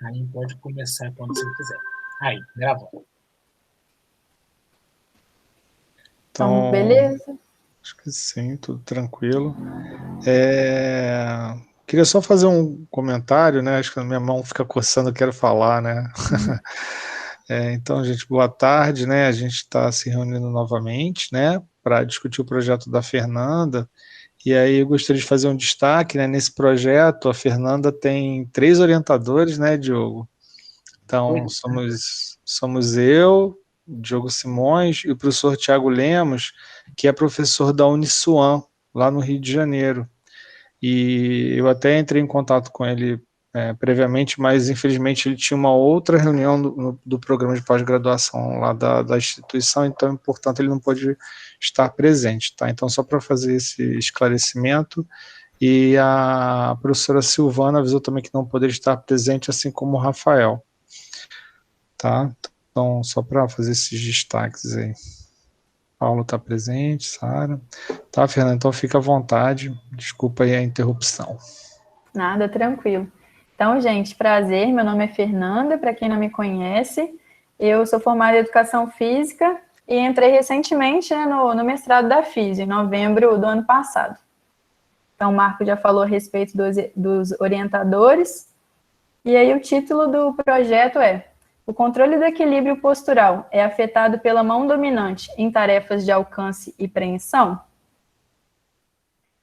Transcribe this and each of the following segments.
Aí pode começar quando você quiser. Aí, gravou. Então, beleza. Acho que sim, tudo tranquilo. Queria só fazer um comentário, né? Acho que a minha mão fica coçando, quero falar, né? Então, gente, boa tarde, né? A gente está se reunindo novamente, né? Para discutir o projeto da Fernanda. E aí eu gostaria de fazer um destaque, né? Nesse projeto, a Fernanda tem 3 orientadores, né, Diogo? Então, somos eu, Diogo Simões e o professor Tiago Lemos, que é professor da Uniswan, lá no Rio de Janeiro. E eu até entrei em contato com ele previamente, mas infelizmente ele tinha uma outra reunião do programa de pós-graduação lá da instituição, então, portanto, ele não pôde estar presente, tá? Então, só para fazer esse esclarecimento, e a professora Silvana avisou também que não poderia estar presente, assim como o Rafael, tá? Então, só para fazer esses destaques aí. Paulo está presente, Sara. Tá, Fernanda, então fica à vontade. Desculpa aí a interrupção. Nada, tranquilo. Então, gente, prazer. Meu nome é Fernanda, para quem não me conhece. Eu sou formada em Educação Física e entrei recentemente, né, no mestrado da FIS, em novembro do ano passado. Então, o Marco já falou a respeito dos orientadores. E aí, o título do projeto é: o controle do equilíbrio postural é afetado pela mão dominante em tarefas de alcance e preensão?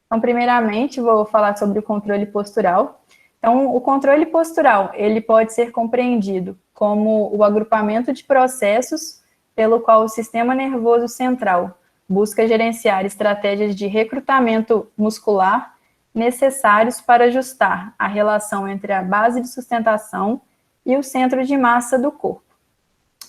Então, primeiramente, vou falar sobre o controle postural. Então, o controle postural, ele pode ser compreendido como o agrupamento de processos pelo qual o sistema nervoso central busca gerenciar estratégias de recrutamento muscular necessários para ajustar a relação entre a base de sustentação e o centro de massa do corpo.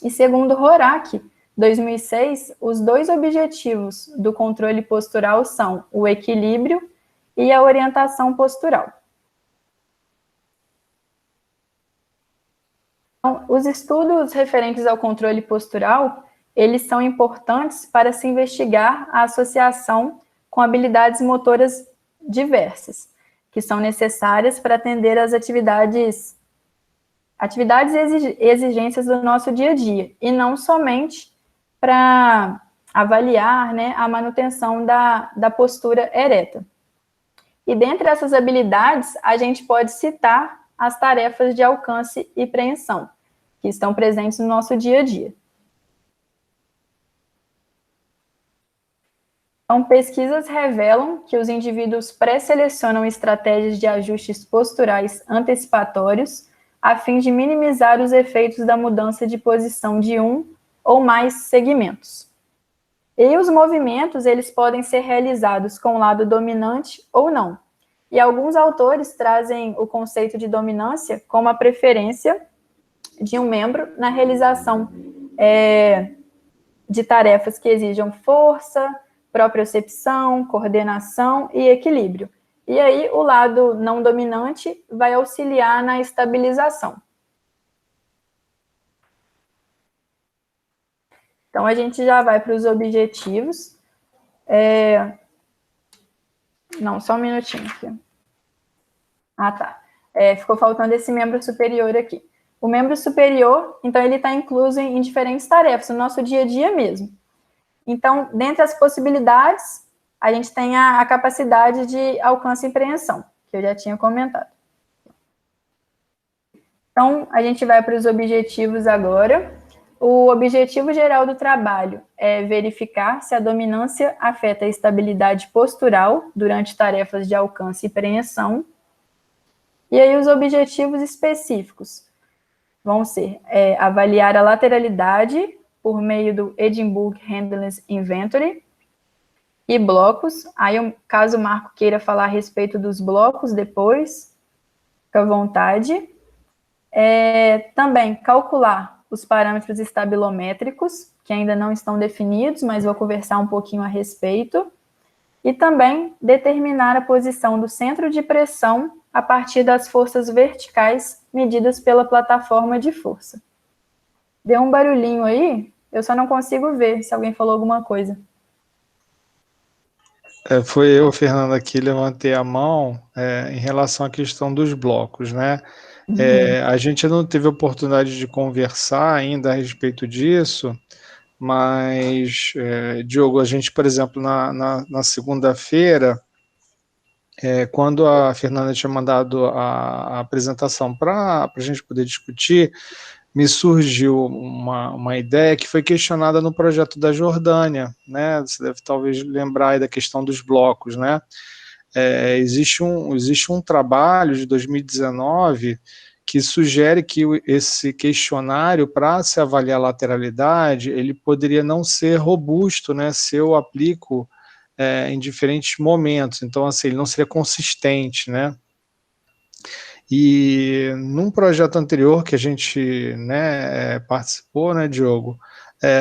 E segundo Horak, 2006, os 2 objetivos do controle postural são o equilíbrio e a orientação postural. Então, os estudos referentes ao controle postural, eles são importantes para se investigar a associação com habilidades motoras diversas, que são necessárias para atender às atividades e exigências do nosso dia a dia, e não somente para avaliar, né, a manutenção da postura ereta. E dentre essas habilidades, a gente pode citar as tarefas de alcance e preensão, que estão presentes no nosso dia a dia. Então, pesquisas revelam que os indivíduos pré-selecionam estratégias de ajustes posturais antecipatórios a fim de minimizar os efeitos da mudança de posição de um ou mais segmentos. E os movimentos, eles podem ser realizados com o lado dominante ou não. E alguns autores trazem o conceito de dominância como a preferência de um membro na realização de tarefas que exijam força, propriocepção, coordenação e equilíbrio. E aí, o lado não dominante vai auxiliar na estabilização. Então, a gente já vai para os objetivos. Não, só um minutinho aqui. Ah, tá. Ficou faltando esse membro superior aqui. O membro superior, então, ele está incluso em diferentes tarefas, no nosso dia a dia mesmo. Então, dentre as possibilidades, a gente tem a capacidade de alcance e preensão, que eu já tinha comentado. Então, a gente vai para os objetivos agora. O objetivo geral do trabalho é verificar se a dominância afeta a estabilidade postural durante tarefas de alcance e preensão. E aí, os objetivos específicos vão ser avaliar a lateralidade por meio do Edinburgh Handless Inventory e blocos. Aí, caso o Marco queira falar a respeito dos blocos depois, fica à vontade. Também calcular os parâmetros estabilométricos, que ainda não estão definidos, mas vou conversar um pouquinho a respeito. E também determinar a posição do centro de pressão a partir das forças verticais medidas pela plataforma de força. Deu um barulhinho aí, eu só não consigo ver se alguém falou alguma coisa. Foi eu, Fernanda, que levantei a mão em relação à questão dos blocos, né? A gente não teve oportunidade de conversar ainda a respeito disso, mas, Diogo, a gente, por exemplo, na segunda-feira, quando a Fernanda tinha mandado a apresentação para a gente poder discutir, me surgiu uma ideia que foi questionada no projeto da Jordânia, né? Você deve talvez lembrar aí da questão dos blocos, né? Existe um trabalho de 2019 que sugere que esse questionário, para se avaliar a lateralidade, ele poderia não ser robusto, né, se eu aplico em diferentes momentos. Então, assim, ele não seria consistente, né? E num projeto anterior que a gente, né, participou, né, Diogo,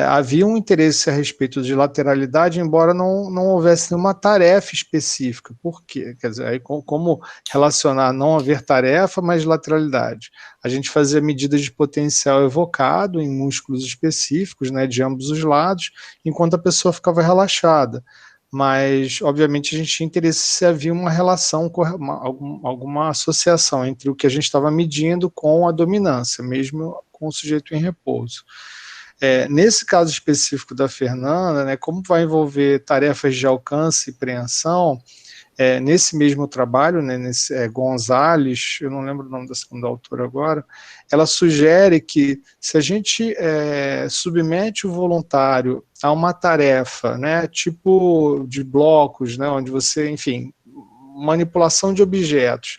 havia um interesse a respeito de lateralidade, embora não houvesse nenhuma tarefa específica. Por quê? Quer dizer, aí como relacionar não haver tarefa, mas lateralidade? A gente fazia medidas de potencial evocado em músculos específicos, né, de ambos os lados, enquanto a pessoa ficava relaxada. Mas, obviamente, a gente tinha interesse se havia uma relação, alguma associação entre o que a gente estava medindo com a dominância, mesmo com o sujeito em repouso. Nesse caso específico da Fernanda, né, como vai envolver tarefas de alcance e preensão, nesse mesmo trabalho, né, Gonzalez, eu não lembro o nome da segunda autora agora, ela sugere que se a gente submete o voluntário a uma tarefa, né, tipo de blocos, né, onde você, enfim, manipulação de objetos,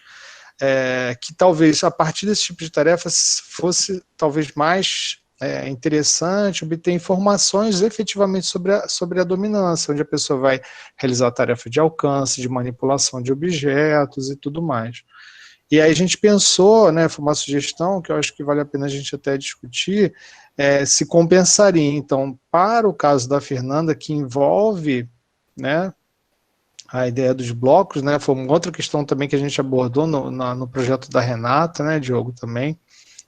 que talvez a partir desse tipo de tarefa fosse talvez mais interessante obter informações efetivamente sobre a dominância, onde a pessoa vai realizar tarefa de alcance, de manipulação de objetos e tudo mais. E aí a gente pensou, né, foi uma sugestão que eu acho que vale a pena a gente até discutir, se compensaria, então, para o caso da Fernanda, que envolve, né, a ideia dos blocos, né, foi uma outra questão também que a gente abordou no projeto da Renata, né, Diogo, também,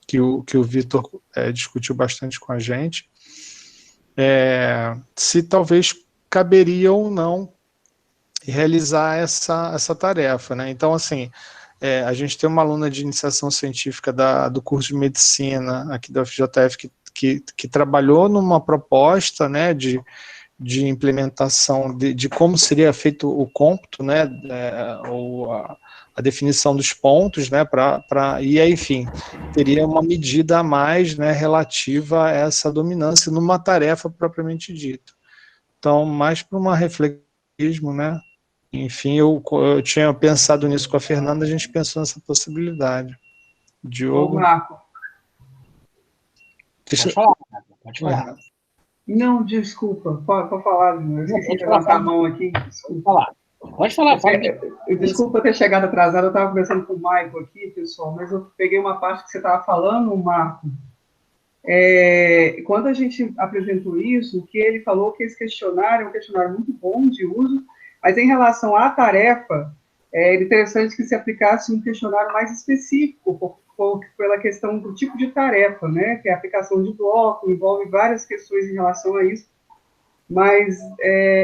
que o Vitor discutiu bastante com a gente, se talvez caberia ou não realizar essa tarefa, né? Então, assim, a gente tem uma aluna de iniciação científica do curso de medicina aqui da UFJF que trabalhou numa proposta, né, de implementação de como seria feito o cômputo, né, ou a definição dos pontos, né, e aí, enfim, teria uma medida a mais, né, relativa a essa dominância numa tarefa propriamente dita. Então, mais para uma reflexão, né, enfim, eu tinha pensado nisso com a Fernanda, a gente pensou nessa possibilidade. Diogo? Ô, Marco. Pode falar, pode falar. Não, desculpa, pode falar, eu esqueci de levantar a mão aqui. Desculpa. Pode falar. Desculpa ter chegado atrasado, eu estava conversando com o Michael aqui, pessoal, mas eu peguei uma parte que você estava falando, Marco. Quando a gente apresentou isso, o que ele falou que esse questionário é um questionário muito bom de uso, mas em relação à tarefa, é interessante que se aplicasse um questionário mais específico, pela questão do tipo de tarefa, né, que é a aplicação de bloco, envolve várias questões em relação a isso, mas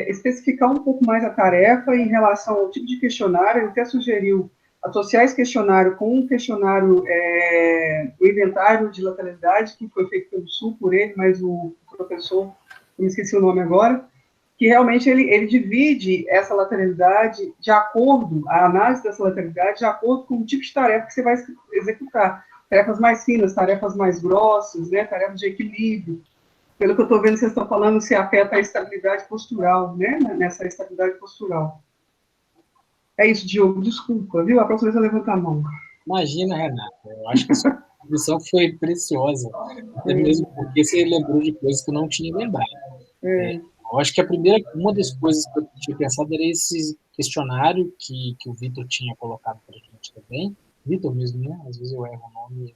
especificar um pouco mais a tarefa em relação ao tipo de questionário. Ele até sugeriu associar esse questionário com um questionário, o inventário de lateralidade, que foi feito pelo Sul por ele, mas o professor, eu me esqueci o nome agora, que realmente ele divide essa lateralidade de acordo, a análise dessa lateralidade de acordo com o tipo de tarefa que você vai executar. Tarefas mais finas, tarefas mais grossas, né, tarefas de equilíbrio. Pelo que eu estou vendo, vocês estão falando se afeta a estabilidade postural, né, nessa estabilidade postural. É isso, Diogo, desculpa, viu? A próxima vez eu levanto a mão. Imagina, Renata, eu acho que a sua contribuição foi preciosa, até mesmo porque você lembrou de coisas que eu não tinha lembrado. Eu acho que uma das coisas que eu tinha pensado era esse questionário que o Vitor tinha colocado para a gente também. Vitor mesmo, né? Às vezes eu erro o nome.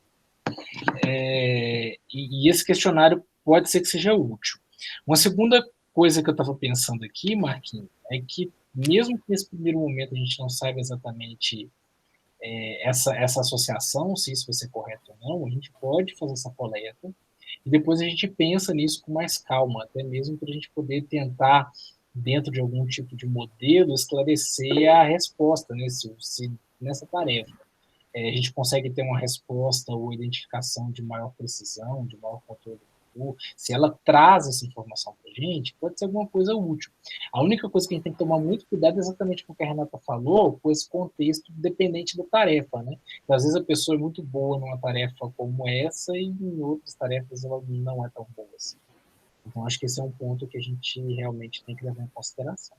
E esse questionário pode ser que seja útil. Uma segunda coisa que eu estava pensando aqui, Marquinhos, é que mesmo que nesse primeiro momento a gente não saiba exatamente essa associação, se isso vai ser correto ou não, a gente pode fazer essa coleta e depois a gente pensa nisso com mais calma, até mesmo para a gente poder tentar, dentro de algum tipo de modelo, esclarecer a resposta nessa tarefa. a gente consegue ter uma resposta ou identificação de maior precisão, de maior controle. Se ela traz essa informação para a gente, pode ser alguma coisa útil. A única coisa que a gente tem que tomar muito cuidado é exatamente com o que a Renata falou, com esse contexto dependente da tarefa, né? Então, às vezes a pessoa é muito boa numa tarefa como essa e em outras tarefas ela não é tão boa assim. Então, acho que esse é um ponto que a gente realmente tem que levar em consideração.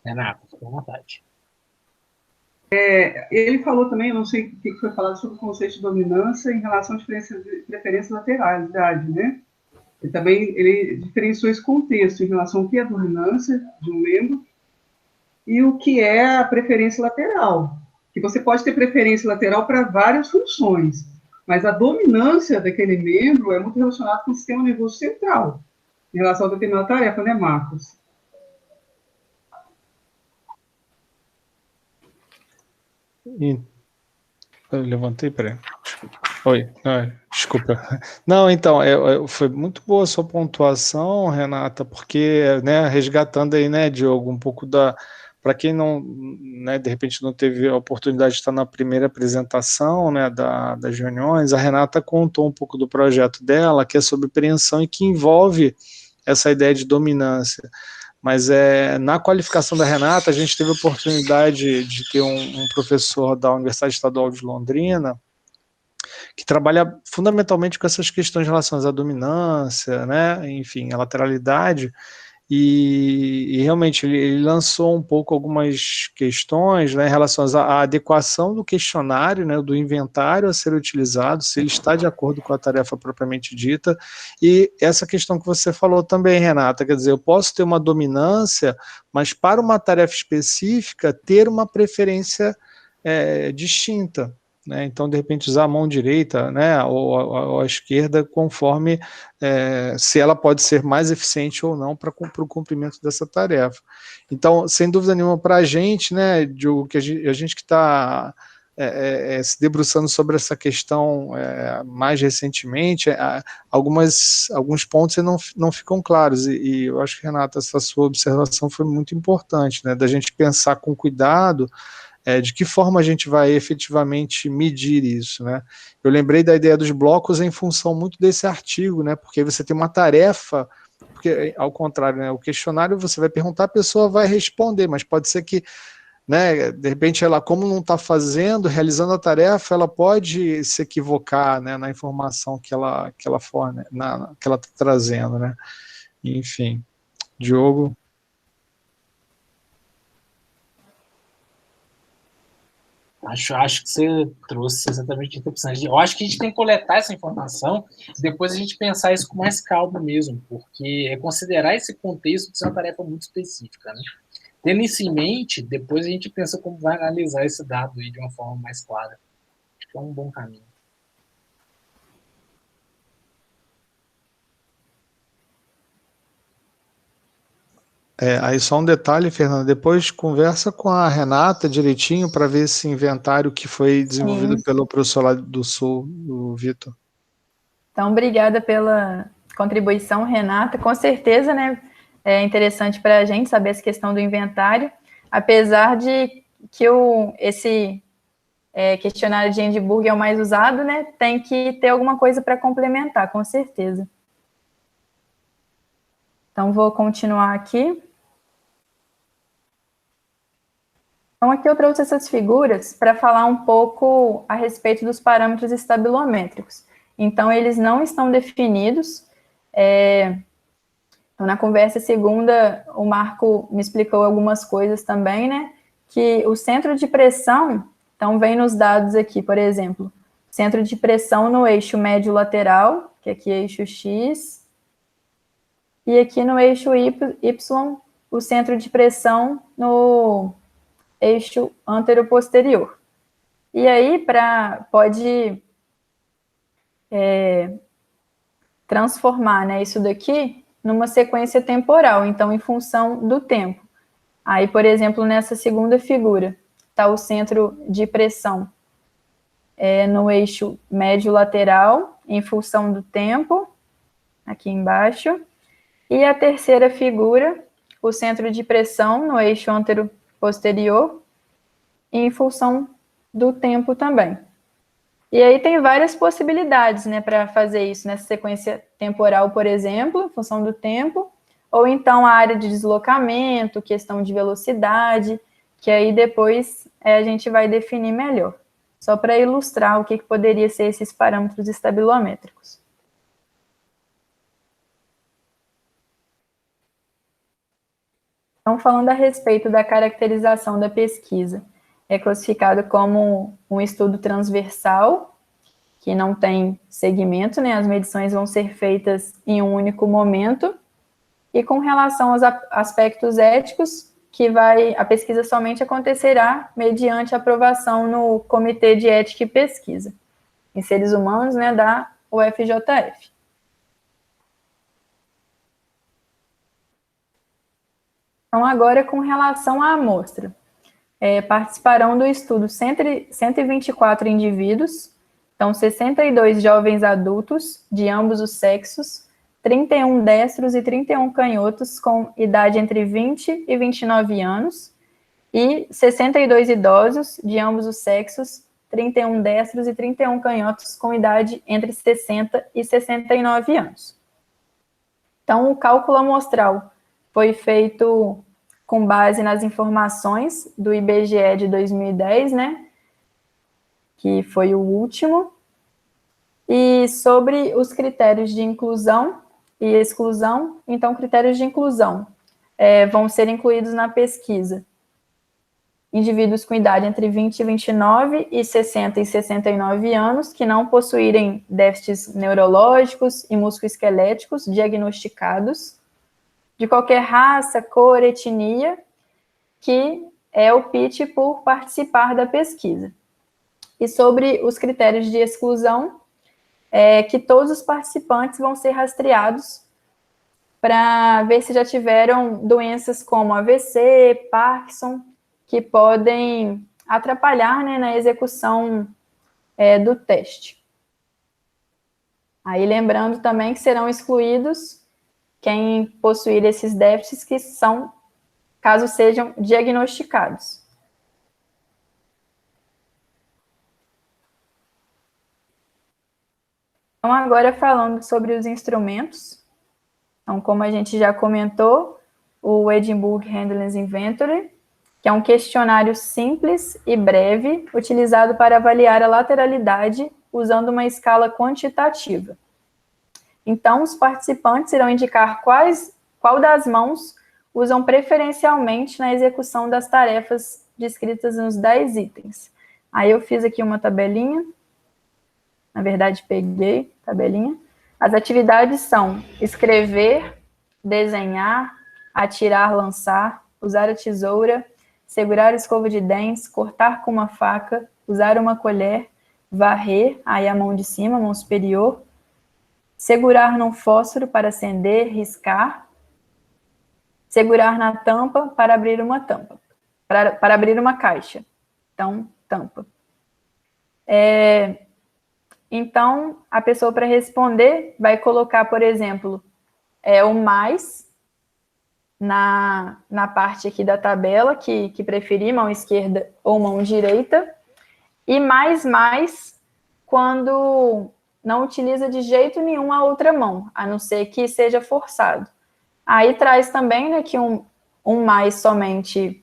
Renata, fica à vontade. Ele falou também, eu não sei o que foi falado sobre o conceito de dominância em relação à preferência lateralidade, né? Ele diferenciou esse contexto em relação ao que é a dominância de um membro e o que é a preferência lateral. Que você pode ter preferência lateral para várias funções, mas a dominância daquele membro é muito relacionada com o sistema nervoso central, em relação a determinada tarefa, né, Marcos? Eu levantei, peraí. Oi, desculpa. Não, então, foi muito boa a sua pontuação, Renata, porque, né, resgatando aí, né, Diogo, um pouco para quem não, né, de repente não teve a oportunidade de estar na primeira apresentação, né, das reuniões, a Renata contou um pouco do projeto dela, que é sobre preensão e que envolve essa ideia de dominância. Mas na qualificação da Renata, a gente teve a oportunidade de ter um professor da Universidade Estadual de Londrina, que trabalha fundamentalmente com essas questões relacionadas à dominância, né, enfim, a lateralidade, e realmente ele lançou um pouco algumas questões, né, relacionadas à adequação do questionário, né, do inventário a ser utilizado, se ele está de acordo com a tarefa propriamente dita, e essa questão que você falou também, Renata, quer dizer, eu posso ter uma dominância, mas para uma tarefa específica, ter uma preferência distinta, né? Então, de repente, usar a mão direita, né, ou a esquerda, conforme se ela pode ser mais eficiente ou não para o cumprimento dessa tarefa. Então, sem dúvida nenhuma, para a gente, né, Diogo, que a gente que está se debruçando sobre essa questão mais recentemente, alguns pontos não ficam claros, e eu acho que, Renata, essa sua observação foi muito importante, né, da gente pensar com cuidado de que forma a gente vai efetivamente medir isso, né? Eu lembrei da ideia dos blocos em função muito desse artigo, né? Porque aí você tem uma tarefa, porque ao contrário, né? O questionário você vai perguntar, a pessoa vai responder, mas pode ser que, né, de repente ela, como não está realizando a tarefa, ela pode se equivocar, né, na informação que ela forne, que ela está trazendo, né? Enfim, Diogo. Acho que você trouxe exatamente interessante. Eu acho que a gente tem que coletar essa informação e depois a gente pensar isso com mais calma mesmo, porque é considerar esse contexto de ser uma tarefa muito específica, né? Tendo isso em mente, depois a gente pensa como vai analisar esse dado aí de uma forma mais clara. Acho que é um bom caminho. Aí só um detalhe, Fernanda, depois conversa com a Renata direitinho para ver esse inventário que foi desenvolvido pelo professor lá do Sul, o Vitor. Então, obrigada pela contribuição, Renata. Com certeza, né, é interessante para a gente saber essa questão do inventário, apesar de que esse questionário de Edinburgh é o mais usado, né, tem que ter alguma coisa para complementar, com certeza. Então, vou continuar aqui. Então, aqui eu trouxe essas figuras para falar um pouco a respeito dos parâmetros estabilométricos. Então, eles não estão definidos. Então, na conversa segunda, o Marco me explicou algumas coisas também, né? Que o centro de pressão, então, vem nos dados aqui, por exemplo, centro de pressão no eixo médio lateral, que aqui é eixo X, e aqui no eixo Y, o centro de pressão no eixo antero-posterior. E aí, pode transformar, né, isso daqui numa sequência temporal, então, em função do tempo. Aí, por exemplo, nessa segunda figura, está o centro de pressão no eixo médio-lateral, em função do tempo, aqui embaixo. E a terceira figura, o centro de pressão no eixo antero-posterior, em função do tempo também. E aí tem várias possibilidades, né, para fazer isso nessa sequência temporal, por exemplo, em função do tempo, ou então a área de deslocamento, questão de velocidade, que aí depois a gente vai definir melhor. Só para ilustrar o que poderia ser esses parâmetros estabilométricos. Então, falando a respeito da caracterização da pesquisa, é classificado como um estudo transversal, que não tem segmento, né? As medições vão ser feitas em um único momento, e com relação aos aspectos éticos, a pesquisa somente acontecerá mediante aprovação no Comitê de Ética e Pesquisa, em seres humanos, né, da UFJF. Então, agora, com relação à amostra, participarão do estudo 124 indivíduos, então 62 jovens adultos de ambos os sexos, 31 destros e 31 canhotos com idade entre 20 e 29 anos, e 62 idosos de ambos os sexos, 31 destros e 31 canhotos com idade entre 60 e 69 anos. Então, o cálculo amostral foi feito com base nas informações do IBGE de 2010, né, que foi o último, e sobre os critérios de inclusão e exclusão. Então, critérios de inclusão vão ser incluídos na pesquisa indivíduos com idade entre 20 e 29 e 60 e 69 anos que não possuírem déficits neurológicos e musculoesqueléticos diagnosticados, de qualquer raça, cor, etnia, que opte por participar da pesquisa. E sobre os critérios de exclusão, que todos os participantes vão ser rastreados para ver se já tiveram doenças como AVC, Parkinson, que podem atrapalhar, né, na execução do teste. Aí lembrando também que serão excluídos quem possuir esses déficits que são, caso sejam diagnosticados. Então, agora falando sobre os instrumentos. Então, como a gente já comentou, o Edinburgh Handling Inventory, que é um questionário simples e breve, utilizado para avaliar a lateralidade usando uma escala quantitativa. Então, os participantes irão indicar qual das mãos usam preferencialmente na execução das tarefas descritas nos 10 itens. Aí eu fiz aqui uma tabelinha, na verdade peguei a tabelinha. As atividades são escrever, desenhar, atirar, lançar, usar a tesoura, segurar a escova de dentes, cortar com uma faca, usar uma colher, varrer, aí a mão de cima, a mão superior, segurar num fósforo para acender, riscar, segurar na tampa para abrir uma tampa, para abrir uma caixa. Então, tampa. Então, a pessoa, para responder, vai colocar, por exemplo, o mais na parte aqui da tabela, que preferir, mão esquerda ou mão direita, e mais quando não utiliza de jeito nenhum a outra mão, a não ser que seja forçado. Aí traz também, né, que um mais somente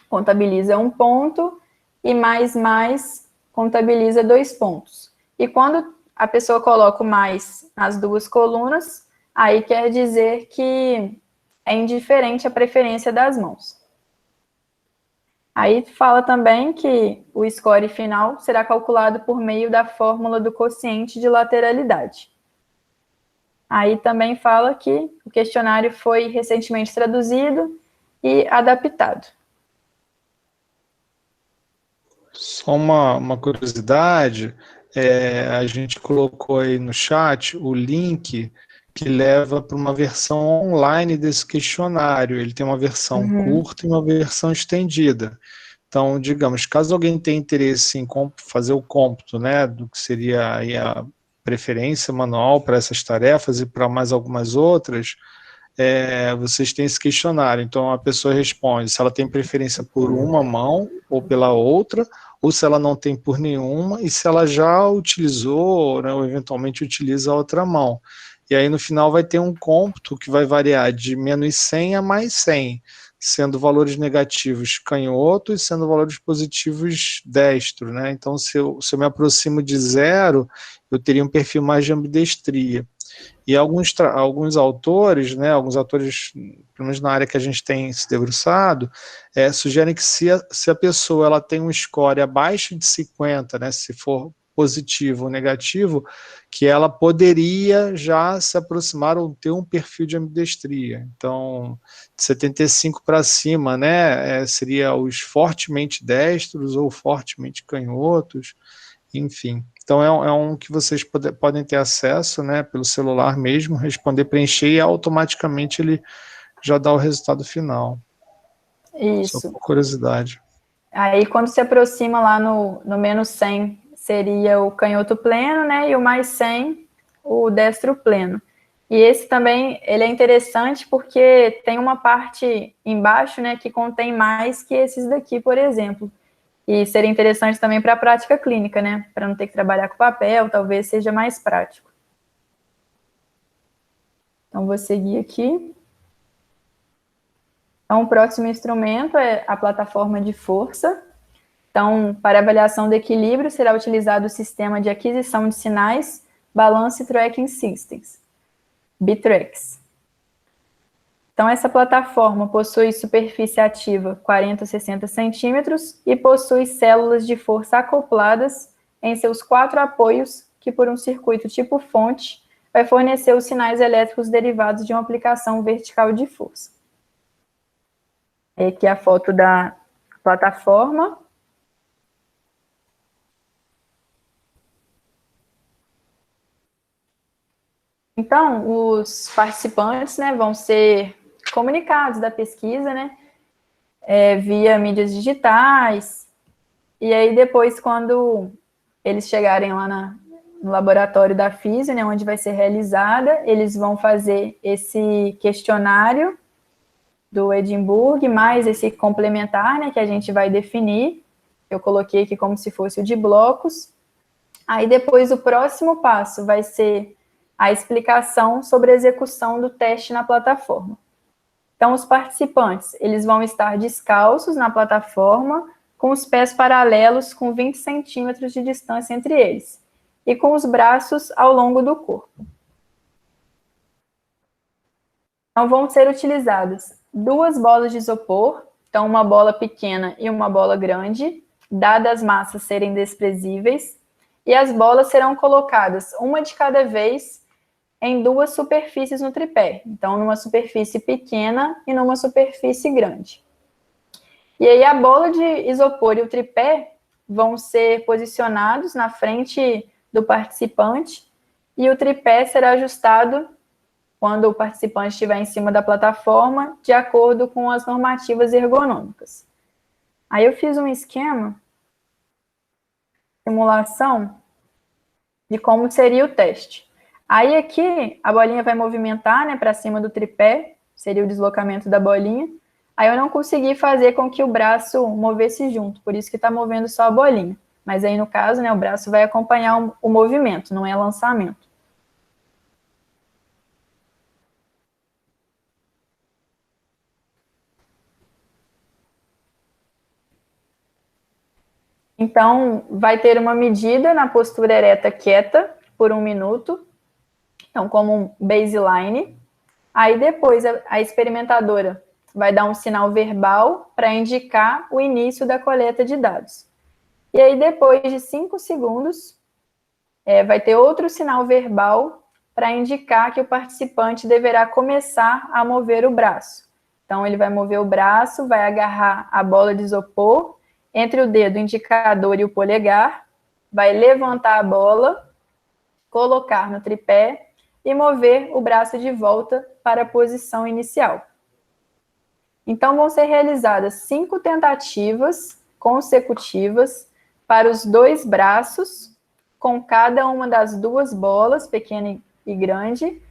contabiliza 1 ponto, e mais contabiliza 2 pontos. E quando a pessoa coloca o mais nas 2 colunas, aí quer dizer que é indiferente a preferência das mãos. Aí fala também que o score final será calculado por meio da fórmula do quociente de lateralidade. Aí também fala que o questionário foi recentemente traduzido e adaptado. Só uma curiosidade, a gente colocou aí no chat o link que leva para uma versão online desse questionário. Ele tem uma versão curta e uma versão estendida. Então, digamos, caso alguém tenha interesse em fazer o cômputo, né, do que seria aí a preferência manual para essas tarefas e para mais algumas outras, vocês têm esse questionário. Então, a pessoa responde se ela tem preferência por uma mão ou pela outra, ou se ela não tem por nenhuma, e se ela já utilizou, né, ou eventualmente utiliza a outra mão. E aí no final vai ter um cômputo que vai variar de menos 100 a mais 100, sendo valores negativos canhoto e sendo valores positivos destro, né? Então se eu me aproximo de 0, eu teria um perfil mais de ambidestria. E alguns autores, né, pelo menos na área que a gente tem se debruçado, sugerem que se a pessoa ela tem um score abaixo de 50, né, se for positivo ou negativo, que ela poderia já se aproximar ou ter um perfil de ambidestria. Então, de 75 para cima, né, seria os fortemente destros ou fortemente canhotos, enfim. Então é um que vocês podem ter acesso, né, pelo celular mesmo, responder, preencher e automaticamente ele já dá o resultado final. Só Isso. por curiosidade. Aí, quando se aproxima lá no menos 100, seria o canhoto pleno, né, e o mais 100, o destro pleno. E esse também, ele é interessante porque tem uma parte embaixo, né, que contém mais que esses daqui, por exemplo. E seria interessante também para a prática clínica, né? Para não ter que trabalhar com papel, talvez seja mais prático. Então, vou seguir aqui. Então, o próximo instrumento é a plataforma de força. Então, para avaliação do equilíbrio, será utilizado o sistema de aquisição de sinais Balance Tracking Systems, BTRACS. Então, essa plataforma possui superfície ativa 40 a 60 centímetros e possui células de força acopladas em seus 4 apoios, que por um circuito tipo fonte, vai fornecer os sinais elétricos derivados de uma aplicação vertical de força. Aqui é a foto da plataforma. Então, os participantes, né, vão ser comunicados da pesquisa, né, via mídias digitais, e aí depois, quando eles chegarem lá no laboratório da Físio, né, onde vai ser realizada, eles vão fazer esse questionário do Edimburgo, mais esse complementar, né, que a gente vai definir. Eu coloquei aqui como se fosse o de blocos. Aí depois o próximo passo vai ser a explicação sobre a execução do teste na plataforma. Então, os participantes, eles vão estar descalços na plataforma, com os pés paralelos, com 20 centímetros de distância entre eles, e com os braços ao longo do corpo. Então, vão ser utilizadas 2 bolas de isopor, então uma bola pequena e uma bola grande, dadas as massas serem desprezíveis, e as bolas serão colocadas uma de cada vez em 2 superfícies no tripé. Então, numa superfície pequena e numa superfície grande. E aí, a bola de isopor e o tripé vão ser posicionados na frente do participante e o tripé será ajustado quando o participante estiver em cima da plataforma, de acordo com as normativas ergonômicas. Aí eu fiz um esquema, simulação, de como seria o teste. Aí aqui, a bolinha vai movimentar, né, para cima do tripé, seria o deslocamento da bolinha. Aí eu não consegui fazer com que o braço movesse junto, por isso que está movendo só a bolinha. Mas aí, no caso, né, o braço vai acompanhar o movimento, não é lançamento. Então, vai ter uma medida na postura ereta quieta por 1 minuto, então como um baseline. Aí depois a experimentadora vai dar um sinal verbal para indicar o início da coleta de dados. E aí depois de 5 segundos, vai ter outro sinal verbal para indicar que o participante deverá começar a mover o braço. Então ele vai mover o braço, vai agarrar a bola de isopor entre o dedo indicador e o polegar, vai levantar a bola, colocar no tripé e mover o braço de volta para a posição inicial. Então, vão ser realizadas 5 tentativas consecutivas para os 2 braços, com cada uma das 2 bolas, pequena e grande,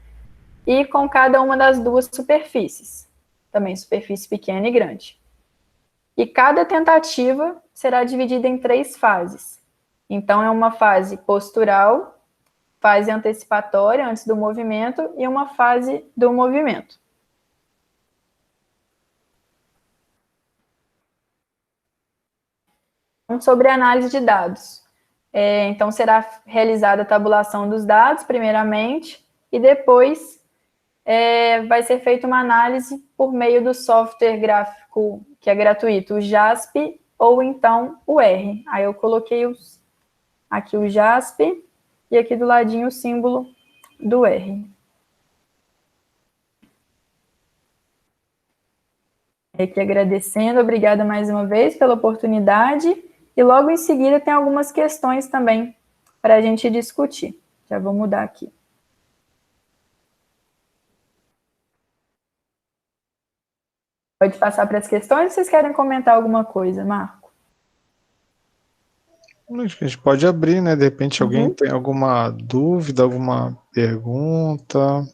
e com cada uma das 2 superfícies, também superfície pequena e grande. e cada tentativa será dividida em 3 fases. Então, é uma fase postural, fase antecipatória, antes do movimento, e uma fase do movimento. Sobre a análise de dados. Então, será realizada a tabulação dos dados, primeiramente, e depois vai ser feita uma análise por meio do software gráfico, que é gratuito, o JASP, ou então o R. Aí eu coloquei aqui o JASP, e aqui do ladinho o símbolo do R. Aqui agradecendo, obrigada mais uma vez pela oportunidade. E logo em seguida tem algumas questões também para a gente discutir. Já vou mudar aqui. Pode passar para as questões ou vocês querem comentar alguma coisa, Marco? A gente pode abrir, né? De repente alguém tem alguma dúvida, alguma pergunta,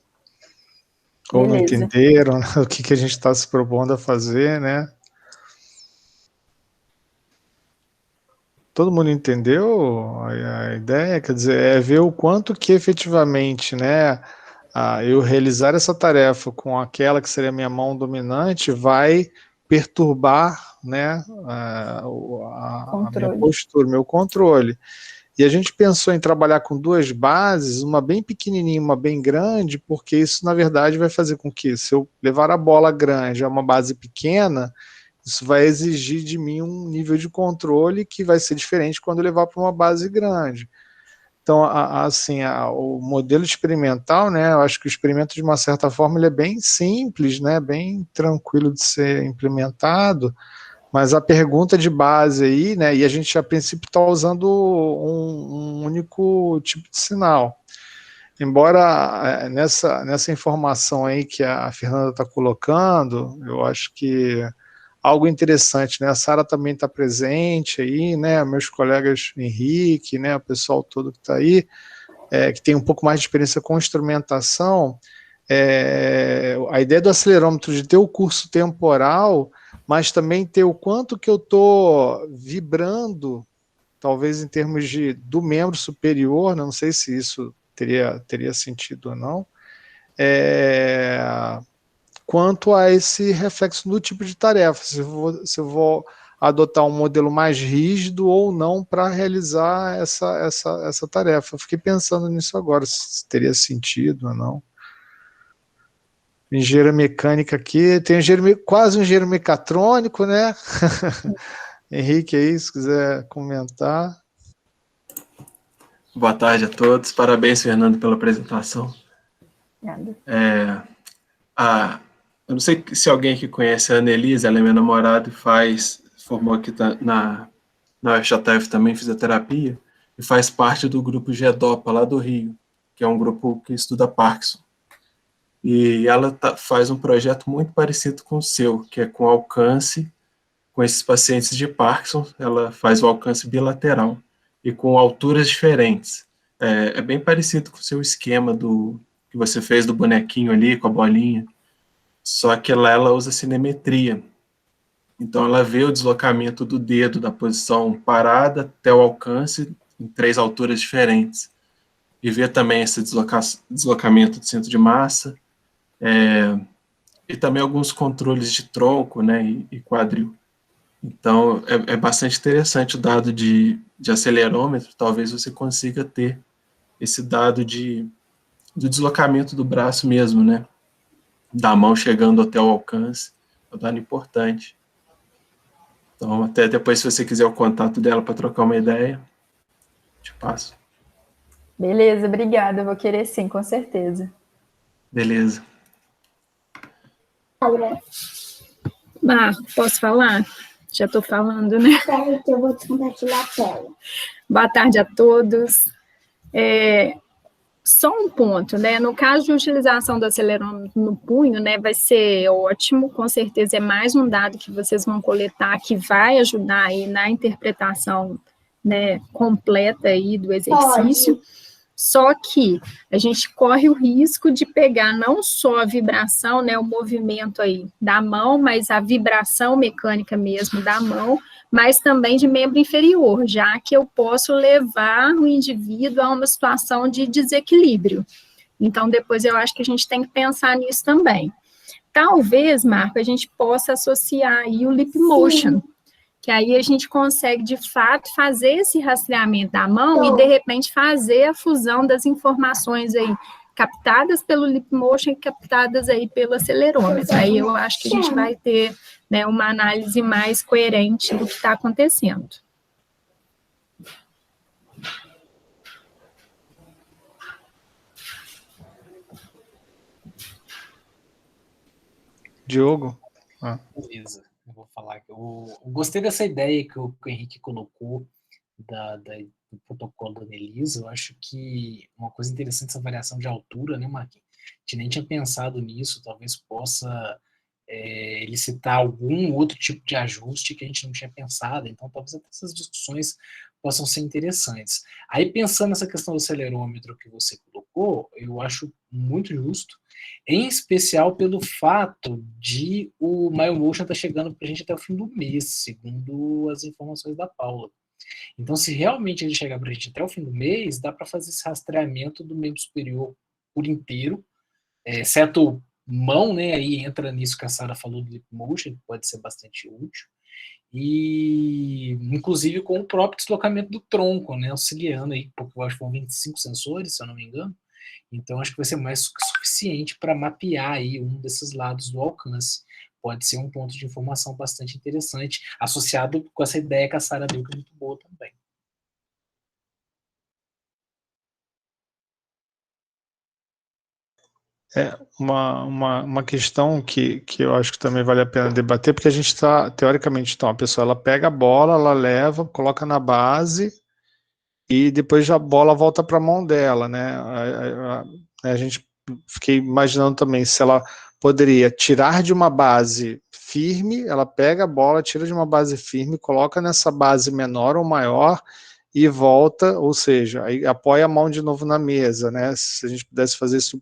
ou não entenderam, né, o que a gente está se propondo a fazer, né? Todo mundo entendeu a ideia? Quer dizer, é ver o quanto que efetivamente, né, eu realizar essa tarefa com aquela que seria a minha mão dominante vai perturbar, né, a minha postura, meu controle. E a gente pensou em trabalhar com 2 bases, uma bem pequenininha e uma bem grande, porque isso, na verdade, vai fazer com que, se eu levar a bola grande a uma base pequena, isso vai exigir de mim um nível de controle que vai ser diferente quando eu levar para uma base grande. Então, assim, o modelo experimental, né, eu acho que o experimento, de uma certa forma, ele é bem simples, né, bem tranquilo de ser implementado, mas a pergunta de base aí, né, e a gente, a princípio, está usando um único tipo de sinal. Embora nessa informação aí que a Fernanda está colocando, eu acho que algo interessante, né? A Sara também está presente aí, né? Meus colegas Henrique, né? O pessoal todo que está aí, que tem um pouco mais de experiência com instrumentação. A ideia do acelerômetro de ter o curso temporal, mas também ter o quanto que eu estou vibrando, talvez em termos do membro superior, não sei se isso teria sentido ou não, quanto a esse reflexo no tipo de tarefa, se eu vou adotar um modelo mais rígido ou não para realizar essa tarefa. Eu fiquei pensando nisso agora, se teria sentido ou não. Engenheiro mecânica aqui, tem quase um engenheiro mecatrônico, né? Henrique aí, se quiser comentar. Boa tarde a todos, parabéns, Fernando, pela apresentação. Obrigada. Eu não sei se alguém que conhece a Annelise, ela é minha namorada e formou aqui na UFJF também, fisioterapia, e faz parte do grupo GEDOPA, lá do Rio, que é um grupo que estuda Parkinson. E ela faz um projeto muito parecido com o seu, que é com alcance, com esses pacientes de Parkinson, ela faz o alcance bilateral, e com alturas diferentes. É bem parecido com o seu esquema que você fez do bonequinho ali, com a bolinha, só que ela usa cinemetria. Então, ela vê o deslocamento do dedo da posição parada até o alcance em 3 alturas diferentes. E vê também esse deslocamento do centro de massa, e também alguns controles de tronco, né, e quadril. Então, é bastante interessante o dado de acelerômetro. Talvez você consiga ter esse dado do deslocamento do braço mesmo, né, da mão chegando até o alcance. É um dado importante. Então, até depois, se você quiser o contato dela para trocar uma ideia, te passo. Beleza, obrigada. Eu vou querer sim, com certeza. Beleza. Marco, posso falar? Já estou falando, né? Espera que eu vou te compartilhar a tela. Boa tarde a todos. Só um ponto, né? No caso de utilização do acelerômetro no punho, né, vai ser ótimo, com certeza é mais um dado que vocês vão coletar que vai ajudar aí na interpretação, né, completa aí do exercício. Só que a gente corre o risco de pegar não só a vibração, né, o movimento aí da mão, mas a vibração mecânica mesmo da mão, mas também de membro inferior, já que eu posso levar o indivíduo a uma situação de desequilíbrio. Então, depois eu acho que a gente tem que pensar nisso também. Talvez, Marco, a gente possa associar aí o lip motion, que aí a gente consegue, de fato, fazer esse rastreamento da mão e, de repente, fazer a fusão das informações aí captadas pelo lip motion e captadas aí pelo acelerômetro. Aí eu acho que a gente vai ter, né, uma análise mais coerente do que está acontecendo. Diogo? Beleza, eu vou falar que eu gostei dessa ideia que o Henrique colocou do protocolo da Annelise. Eu acho que uma coisa interessante essa variação de altura, né, Marquinhos? A gente nem tinha pensado nisso, talvez possa elicitar algum outro tipo de ajuste que a gente não tinha pensado, então talvez até essas discussões possam ser interessantes. Aí, pensando nessa questão do acelerômetro que você colocou, eu acho muito justo, em especial pelo fato de o MyoMotion estar chegando para a gente até o fim do mês, segundo as informações da Paula. Então, se realmente ele chegar para a gente até o fim do mês, dá para fazer esse rastreamento do membro superior por inteiro, exceto mão, né? Aí entra nisso que a Sara falou do lip motion, que pode ser bastante útil. E, inclusive, com o próprio deslocamento do tronco, né? Auxiliando aí, porque eu acho que foram 25 sensores, se eu não me engano. Então, acho que vai ser mais que suficiente para mapear aí um desses lados do alcance. Pode ser um ponto de informação bastante interessante, associado com essa ideia que a Sara deu, que é muito boa também. Uma questão que eu acho que também vale a pena debater, porque a gente está, teoricamente, então, a pessoa ela pega a bola, ela leva, coloca na base e depois a bola volta para a mão dela, né? A gente fiquei imaginando também se ela poderia tirar de uma base firme, ela pega a bola, tira de uma base firme, coloca nessa base menor ou maior e volta, ou seja, aí apoia a mão de novo na mesa, né? Se a gente pudesse fazer isso.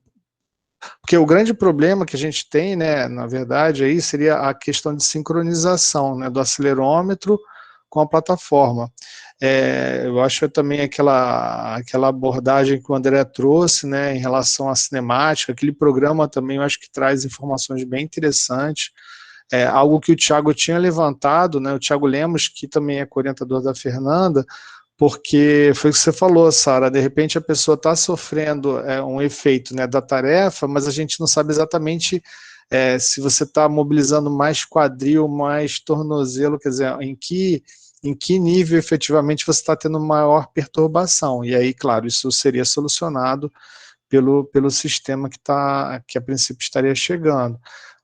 Porque o grande problema que a gente tem, né, na verdade, aí seria a questão de sincronização, né, do acelerômetro com a plataforma. Eu acho também aquela abordagem que o André trouxe, né, em relação à cinemática, aquele programa também eu acho que traz informações bem interessantes, algo que o Thiago tinha levantado, né, o Thiago Lemos, que também é orientador da Fernanda, porque foi o que você falou, Sara, de repente a pessoa está sofrendo um efeito, né, da tarefa, mas a gente não sabe exatamente se você está mobilizando mais quadril, mais tornozelo, quer dizer, em que nível efetivamente você está tendo maior perturbação. E aí, claro, isso seria solucionado pelo sistema que a princípio estaria chegando.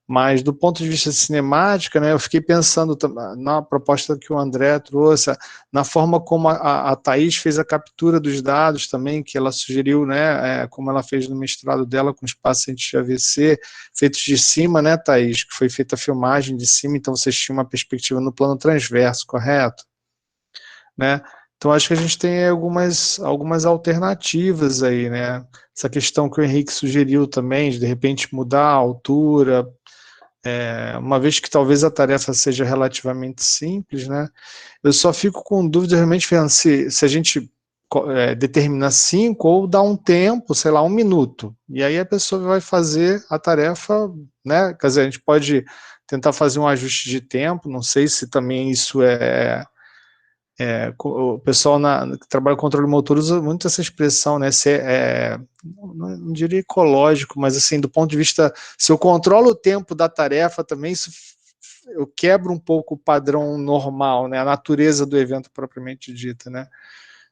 Mas do ponto de vista cinemática, né, eu fiquei pensando na proposta que o André trouxe, na forma como a Thaís fez a captura dos dados também, que ela sugeriu, né, como ela fez no mestrado dela com os pacientes de AVC, feitos de cima, né, Thaís, que foi feita a filmagem de cima, então vocês tinham uma perspectiva no plano transverso, correto? Né? Então acho que a gente tem algumas alternativas aí, né? Essa questão que o Henrique sugeriu também, de repente mudar a altura, uma vez que talvez a tarefa seja relativamente simples, né? Eu só fico com dúvida realmente, Fernando, se a gente determina 5 ou dá um tempo, sei lá, 1 minuto, e aí a pessoa vai fazer a tarefa, né? Quer dizer, a gente pode tentar fazer um ajuste de tempo, não sei se também isso o pessoal que trabalha com controle motor usa muito essa expressão, né? Não diria ecológico, mas assim, do ponto de vista, se eu controlo o tempo da tarefa também, eu quebro um pouco o padrão normal, né? A natureza do evento propriamente dita, né?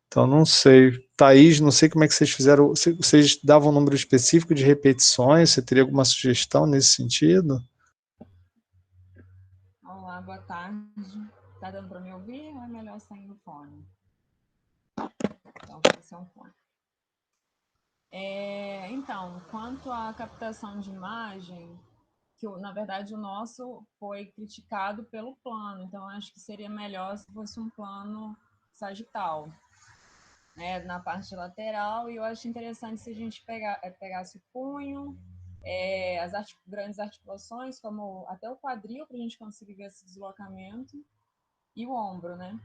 Então, não sei. Thaís, não sei como é que vocês fizeram, se vocês davam um número específico de repetições, você teria alguma sugestão nesse sentido? Olá, boa tarde. Tá dando para me ouvir ou é melhor sem o fone? Então, vou ser um fone. Então, quanto à captação de imagem, que na verdade o nosso foi criticado pelo plano, então acho que seria melhor se fosse um plano sagital. né, na parte lateral, e eu acho interessante se a gente pegasse o punho, as grandes articulações, como até o quadril, para a gente conseguir ver esse deslocamento, e o ombro, né?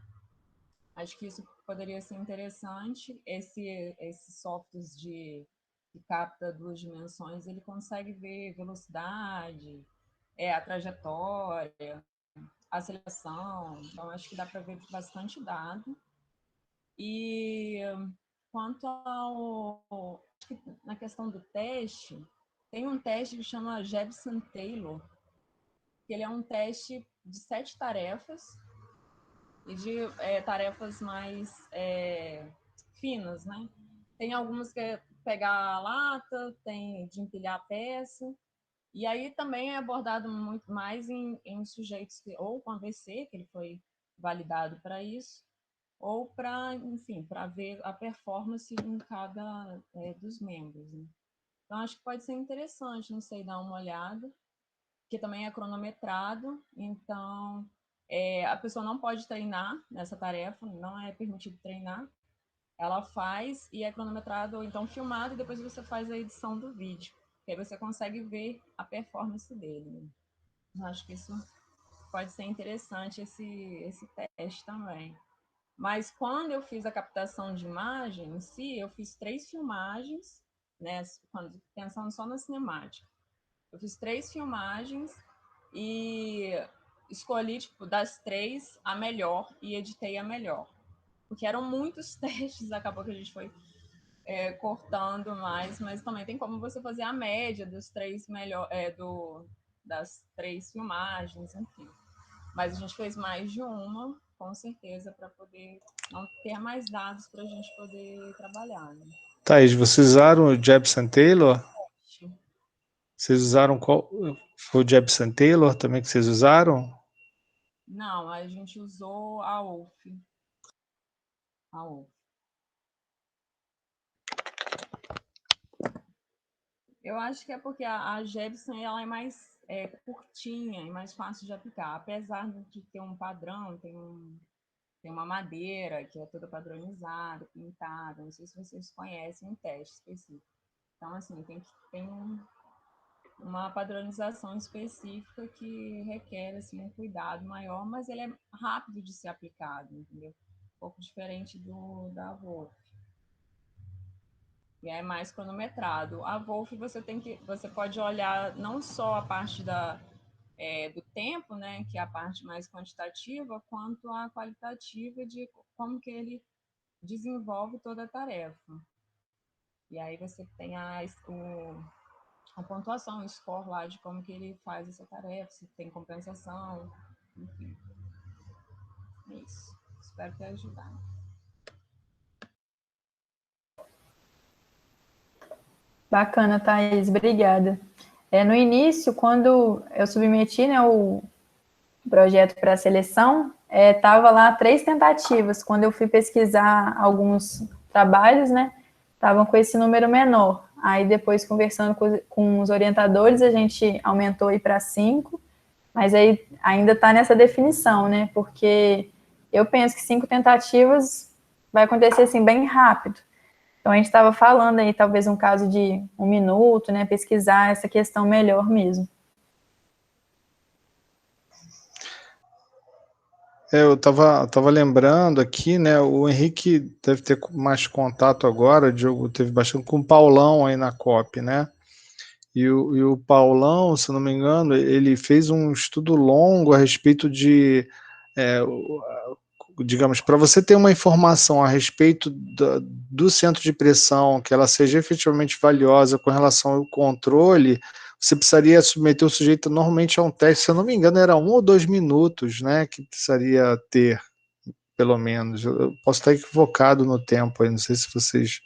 Acho que isso poderia ser interessante. Esses softwares que capta 2 dimensões, ele consegue ver velocidade, a trajetória, a aceleração. Então, acho que dá para ver bastante dado. E quanto na questão do teste, tem um teste que chama Jepsen-Taylor, que ele é um teste de 7 tarefas, e de tarefas mais finas, né? Tem algumas que é pegar a lata, tem de empilhar a peça, e aí também é abordado muito mais em sujeitos ou com AVC, que ele foi validado para isso, ou para, enfim, para ver a performance em cada dos membros, né? Então, acho que pode ser interessante, não sei, dar uma olhada, que também é cronometrado, então a pessoa não pode treinar nessa tarefa, não é permitido treinar, ela faz e é cronometrado, ou então filmado, e depois você faz a edição do vídeo, que aí você consegue ver a performance dele, né? Eu acho que isso pode ser interessante, esse teste também. Mas quando eu fiz a captação de imagem em si, eu fiz 3 filmagens, né, pensando só na cinemática. Eu fiz 3 filmagens e escolhi, tipo, das 3, a melhor e editei a melhor. Porque eram muitos testes, acabou que a gente foi cortando mais, mas também tem como você fazer a média dos 3 das 3 filmagens, enfim. Mas a gente fez mais de uma, com certeza, para poder não ter mais dados para a gente poder trabalhar, né? Thaís, vocês usaram o Jepsen-Taylor? Vocês usaram qual? Foi o Jepsen-Taylor também que vocês usaram? Não, a gente usou a UF. A UF. Eu acho que é porque a Jepsen ela é mais curtinha e mais fácil de aplicar, apesar de ter um padrão, tem uma madeira que é toda padronizada, pintada, não sei se vocês conhecem um teste específico. Então, assim, tem uma padronização específica que requer assim, um cuidado maior, mas ele é rápido de ser aplicado, entendeu? Um pouco diferente da Wolf. E é mais cronometrado. A Wolf você pode olhar não só a parte do tempo, né, que é a parte mais quantitativa, quanto a qualitativa de como que ele desenvolve toda a tarefa. E aí você tem a pontuação, o score lá de como que ele faz essa tarefa, se tem compensação, enfim. É isso. Espero ter ajudado. Bacana, Thaís, obrigada. No início, quando eu submeti, né, o projeto para a seleção, estava lá 3 tentativas. Quando eu fui pesquisar alguns trabalhos, né, estavam com esse número menor. Aí depois, conversando com os orientadores, a gente aumentou aí para 5, mas aí ainda está nessa definição, né, porque eu penso que 5 tentativas vai acontecer assim bem rápido. Então a gente estava falando aí, talvez um caso de 1 minuto, né, pesquisar essa questão melhor mesmo. Eu tava lembrando aqui, né? O Henrique deve ter mais contato agora, o Diogo teve bastante com o Paulão aí na COP, né? E o Paulão, se não me engano, ele fez um estudo longo a respeito de, digamos, para você ter uma informação a respeito do centro de pressão, que ela seja efetivamente valiosa com relação ao controle, você precisaria submeter o sujeito normalmente a um teste, se eu não me engano, era 1 ou 2 minutos, né, que precisaria ter, pelo menos. Eu posso estar equivocado no tempo aí, não sei se vocês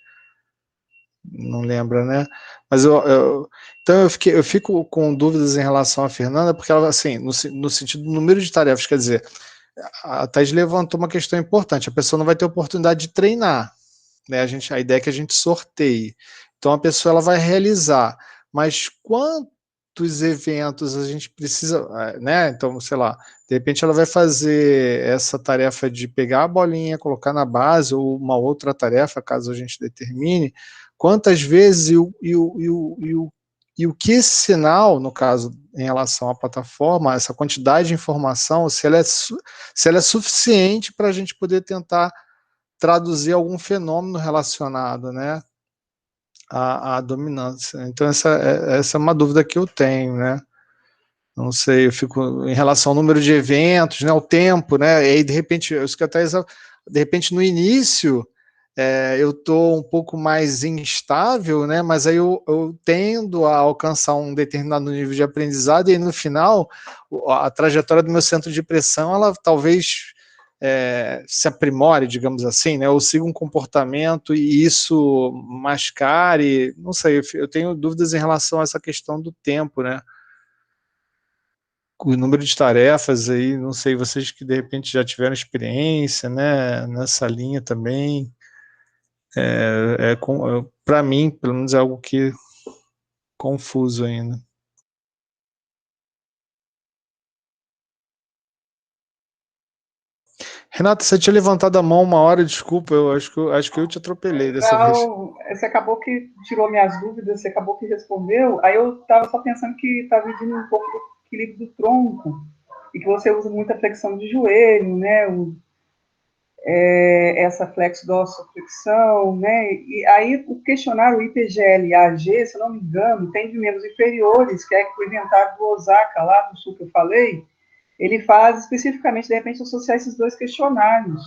não lembram, né? Mas então eu fico com dúvidas em relação à Fernanda, porque ela, assim, no sentido do número de tarefas, quer dizer, a Thaís levantou uma questão importante, a pessoa não vai ter oportunidade de treinar, né? A ideia é que a gente sorteie. Então a pessoa ela vai realizar, mas quantos eventos a gente precisa, né? Então, sei lá, de repente ela vai fazer essa tarefa de pegar a bolinha, colocar na base, ou uma outra tarefa, caso a gente determine, quantas vezes e o que esse sinal, no caso, em relação à plataforma, essa quantidade de informação, se ela é suficiente para a gente poder tentar traduzir algum fenômeno relacionado, né, à dominância. Então, essa é uma dúvida que eu tenho, né? Não sei, eu fico em relação ao número de eventos, né, o tempo, né, e aí, de repente, de repente, no início, eu estou um pouco mais instável, né, mas aí eu tendo a alcançar um determinado nível de aprendizado, e aí no final, a trajetória do meu centro de pressão, ela talvez se aprimore, digamos assim, né, ou siga um comportamento e isso mascare, não sei, eu tenho dúvidas em relação a essa questão do tempo, né, o número de tarefas aí, não sei, vocês que de repente já tiveram experiência, né, nessa linha também, para mim, pelo menos é algo que confuso ainda. Renata, você tinha levantado a mão uma hora, desculpa, eu acho que eu te atropelei dessa vez. Não, você acabou que tirou minhas dúvidas, você acabou que respondeu. Aí eu estava só pensando que estava pedindo um pouco do equilíbrio do tronco e que você usa muita flexão de joelho, né? Essa flexo-dorsoflexão, né? E aí o questionário IPGL-AG, se eu não me engano, tem de membros inferiores, que é o inventário do Osaka, lá do sul que eu falei, ele faz especificamente, de repente, associar esses dois questionários,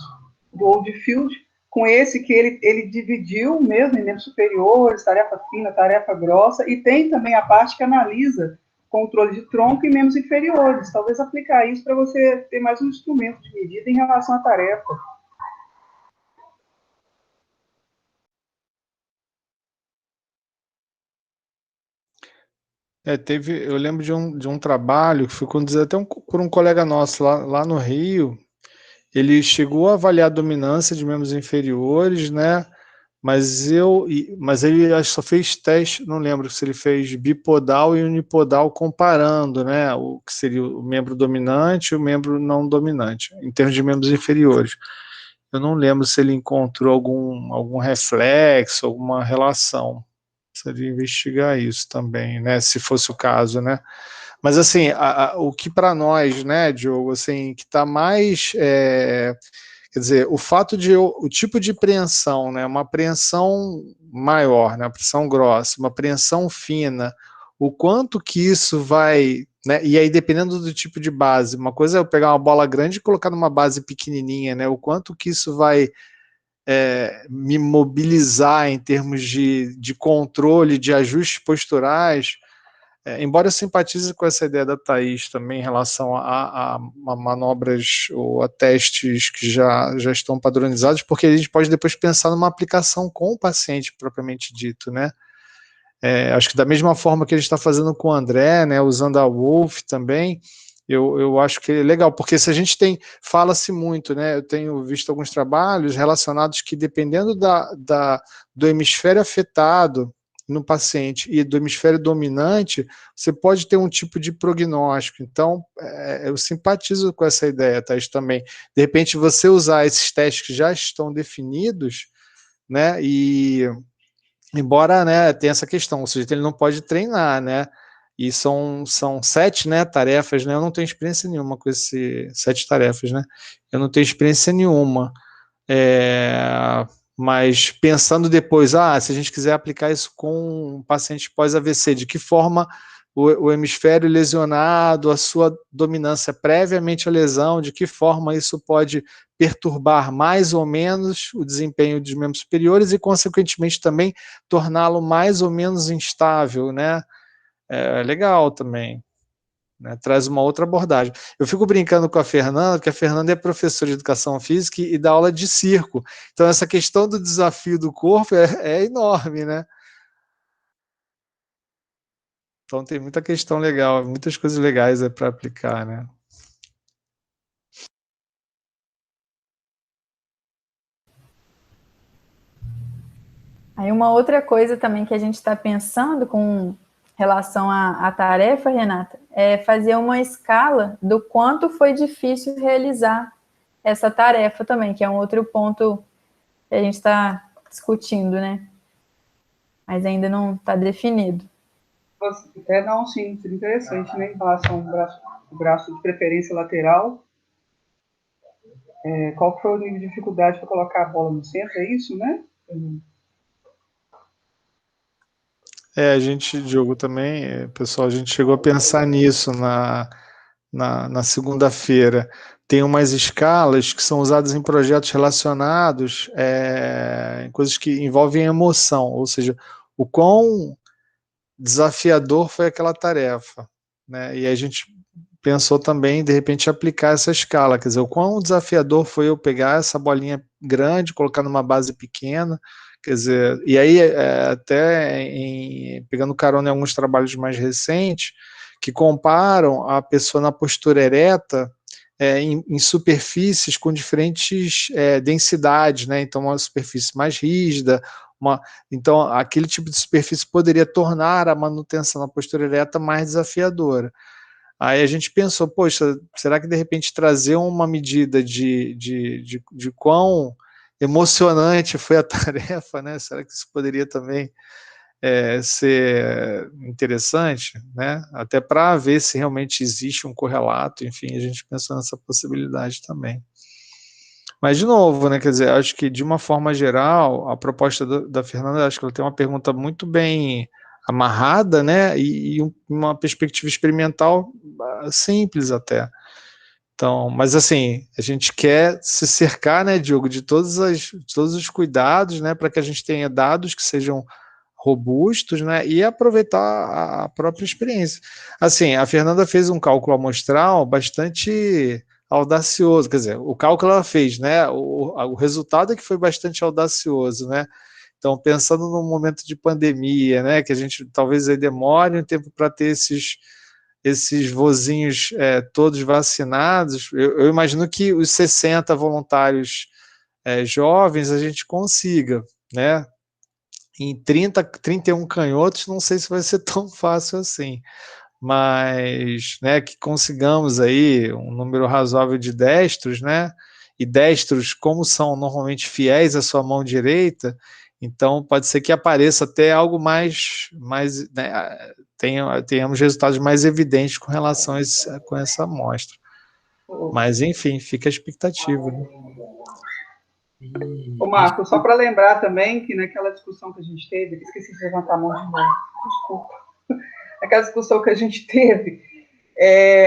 do Oldfield, com esse que ele dividiu mesmo em membros superiores, tarefa fina, tarefa grossa, e tem também a parte que analisa controle de tronco e membros inferiores. Talvez aplicar isso para você ter mais um instrumento de medida em relação à tarefa. Eu lembro de um trabalho que foi conduzido até por um colega nosso lá no Rio. Ele chegou a avaliar a dominância de membros inferiores, né? Mas ele acho que só fez teste, não lembro se ele fez bipodal e unipodal comparando, né? O que seria o membro dominante e o membro não dominante, em termos de membros inferiores. Eu não lembro se ele encontrou algum reflexo, alguma relação. Precisaria investigar isso também, né? Se fosse o caso, né? Mas assim, o que para nós, né, Diogo, assim, que está mais, quer dizer, o fato de o tipo de preensão, né, uma preensão maior, né, uma preensão grossa, uma preensão fina, o quanto que isso vai, né, e aí dependendo do tipo de base, uma coisa é eu pegar uma bola grande e colocar numa base pequenininha, né, o quanto que isso vai me mobilizar em termos de controle, de ajustes posturais. Embora eu simpatize com essa ideia da Thaís também em relação a manobras ou a testes que já estão padronizados, porque a gente pode depois pensar numa aplicação com o paciente propriamente dito, né? Acho que da mesma forma que a gente está fazendo com o André, né, usando a Wolf também, eu acho que é legal, porque se a gente fala-se muito, né, eu tenho visto alguns trabalhos relacionados que dependendo do hemisfério afetado no paciente e do hemisfério dominante, você pode ter um tipo de prognóstico. Então, eu simpatizo com essa ideia, Thaís, também. De repente, você usar esses testes que já estão definidos, né, e embora, né, tenha essa questão, ou seja, ele não pode treinar, né, e são 7, né, tarefas, né, eu não tenho experiência nenhuma com 7 tarefas, né, eu não tenho experiência nenhuma, mas pensando depois, se a gente quiser aplicar isso com um paciente pós-AVC, de que forma o hemisfério lesionado, a sua dominância previamente à lesão, de que forma isso pode perturbar mais ou menos o desempenho dos membros superiores e, consequentemente, também torná-lo mais ou menos instável, né? É legal também. Né, traz uma outra abordagem. Eu fico brincando com a Fernanda, porque a Fernanda é professora de educação física e dá aula de circo. Então, essa questão do desafio do corpo é enorme, né? Então, tem muita questão legal, muitas coisas legais para aplicar, né? Aí uma outra coisa também que a gente está pensando com relação à tarefa, Renata, é fazer uma escala do quanto foi difícil realizar essa tarefa também, que é um outro ponto que a gente está discutindo, né? Mas ainda não está definido. Não, sim, seria interessante, né? Em relação ao braço de preferência lateral. Qual foi o nível de dificuldade para colocar a bola no centro? É isso, né? A gente, Diogo, também, pessoal, a gente chegou a pensar nisso na segunda-feira. Tem umas escalas que são usadas em projetos relacionados, em coisas que envolvem emoção, ou seja, o quão desafiador foi aquela tarefa, né? E a gente pensou também, de repente, aplicar essa escala, quer dizer, o quão desafiador foi eu pegar essa bolinha grande, colocar numa base pequena, quer dizer, e aí pegando carona em alguns trabalhos mais recentes, que comparam a pessoa na postura ereta em superfícies com diferentes densidades, né? Então, uma superfície mais rígida, então, aquele tipo de superfície poderia tornar a manutenção da postura ereta mais desafiadora. Aí a gente pensou, poxa, será que de repente trazer uma medida de quão emocionante foi a tarefa, né? Será que isso poderia também ser interessante, né? Até para ver se realmente existe um correlato, enfim, a gente pensou nessa possibilidade também. Mas, de novo, né, quer dizer, acho que de uma forma geral, a proposta da Fernanda, acho que ela tem uma pergunta muito bem amarrada, né, e uma perspectiva experimental simples até. Então, mas assim, a gente quer se cercar, né, Diogo, de todos os cuidados, né, para que a gente tenha dados que sejam robustos, né, e aproveitar a própria experiência. Assim, a Fernanda fez um cálculo amostral bastante audacioso, quer dizer, o cálculo ela fez, né, o resultado é que foi bastante audacioso, né. Então, pensando num momento de pandemia, né, que a gente talvez aí demore um tempo para ter esses vozinhos todos vacinados, eu imagino que os 60 voluntários jovens a gente consiga, né? Em 31 canhotos, não sei se vai ser tão fácil assim, mas, né, que consigamos aí um número razoável de destros, né? E destros, como são normalmente fiéis à sua mão direita, então pode ser que apareça até algo mais né, tenhamos resultados mais evidentes com relação com essa amostra. Mas, enfim, fica a expectativa. Né? Ô, Marco, só para lembrar também que naquela discussão que a gente teve, esqueci de levantar a mão de novo, desculpa. Aquela discussão que a gente teve,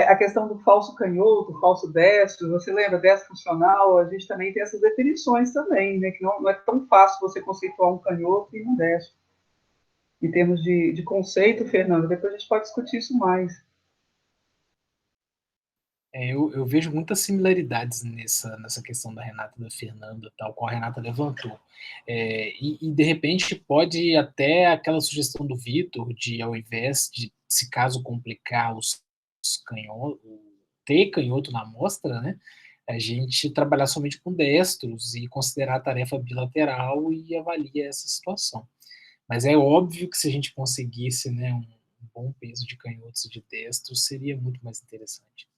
a questão do falso canhoto, falso destro, você lembra, destro funcional, a gente também tem essas definições também, né, que não é tão fácil você conceituar um canhoto e um destro. Em termos de conceito, Fernando, depois a gente pode discutir isso mais. Eu vejo muitas similaridades nessa questão da Renata e da Fernanda, tal qual a Renata levantou. E de repente, pode até aquela sugestão do Vitor, de ao invés de, se caso complicar os canhotos, ter canhoto na amostra, né, a gente trabalhar somente com destros e considerar a tarefa bilateral e avaliar essa situação. Mas é óbvio que se a gente conseguisse, né, um bom peso de canhotos e de destros, seria muito mais interessante.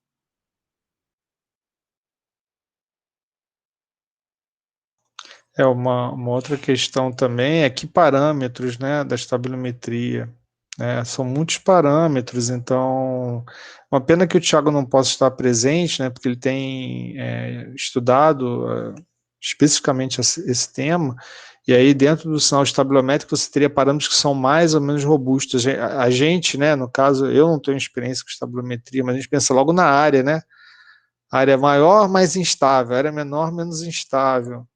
Uma outra questão também é que parâmetros, né, da estabilometria. Né, são muitos parâmetros, então uma pena que o Thiago não possa estar presente, né, porque ele tem estudado especificamente esse tema, e aí dentro do sinal estabilométrico você teria parâmetros que são mais ou menos robustos. A gente, né, no caso, eu não tenho experiência com estabilometria, mas a gente pensa logo na área, né, área maior, mais instável, área menor, menos instável.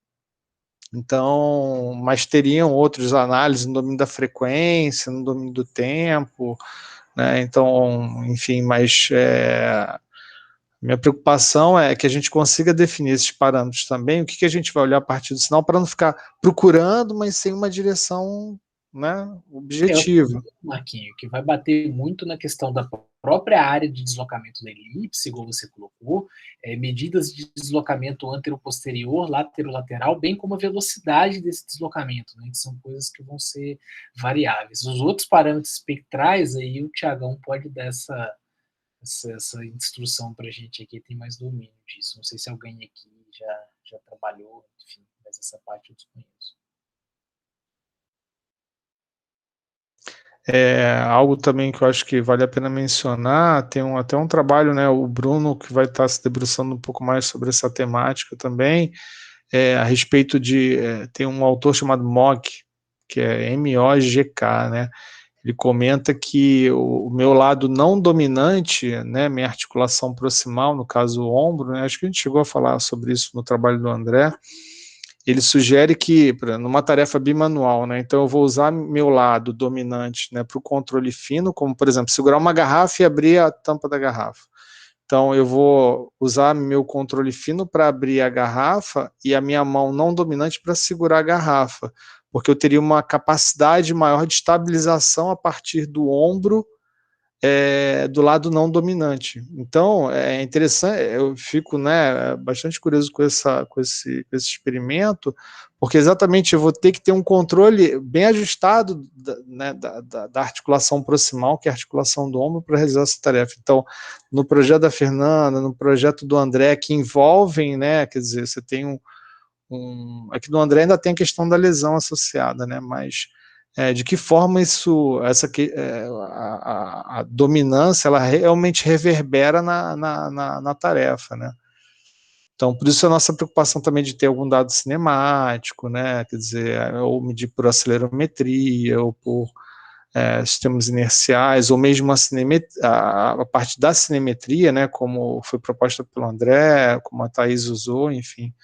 Então, mas teriam outros análises no domínio da frequência, no domínio do tempo, né? Então, enfim, mas minha preocupação é que a gente consiga definir esses parâmetros também, o que a gente vai olhar a partir do sinal, para não ficar procurando, mas sem uma direção, né, objetiva. Marquinho, que vai bater muito na questão da própria área de deslocamento da elipse, igual você colocou, medidas de deslocamento antero-posterior, lateral, bem como a velocidade desse deslocamento, né, que são coisas que vão ser variáveis. Os outros parâmetros espectrais, aí o Tiagão pode dar essa instrução para a gente aqui, tem mais domínio disso. Não sei se alguém aqui já trabalhou, enfim, mas essa parte eu desconheço. Algo também que eu acho que vale a pena mencionar, tem até um trabalho, né, o Bruno, que vai estar se debruçando um pouco mais sobre essa temática também, a respeito de, tem um autor chamado Mogg, que é M-O-G-K, né, ele comenta que o meu lado não dominante, né, minha articulação proximal, no caso o ombro, né, acho que a gente chegou a falar sobre isso no trabalho do André, ele sugere que, numa tarefa bimanual, né, então eu vou usar meu lado dominante, né, para o controle fino, como, por exemplo, segurar uma garrafa e abrir a tampa da garrafa. Então, eu vou usar meu controle fino para abrir a garrafa e a minha mão não dominante para segurar a garrafa, porque eu teria uma capacidade maior de estabilização a partir do ombro, do lado não dominante. Então, é interessante, eu fico, né, bastante curioso com esse experimento, porque exatamente eu vou ter que ter um controle bem ajustado da articulação proximal, que é a articulação do ombro, para realizar essa tarefa. Então, no projeto da Fernanda, no projeto do André, que envolvem, né, quer dizer, você tem aqui no André ainda tem a questão da lesão associada, né, mas de que forma a dominância ela realmente reverbera na tarefa, né? Então, por isso a nossa preocupação também de ter algum dado cinemático, né? Quer dizer, ou medir por acelerometria, ou por sistemas inerciais, ou mesmo a parte da cinemetria, né? Como foi proposta pelo André, como a Thaís usou, enfim.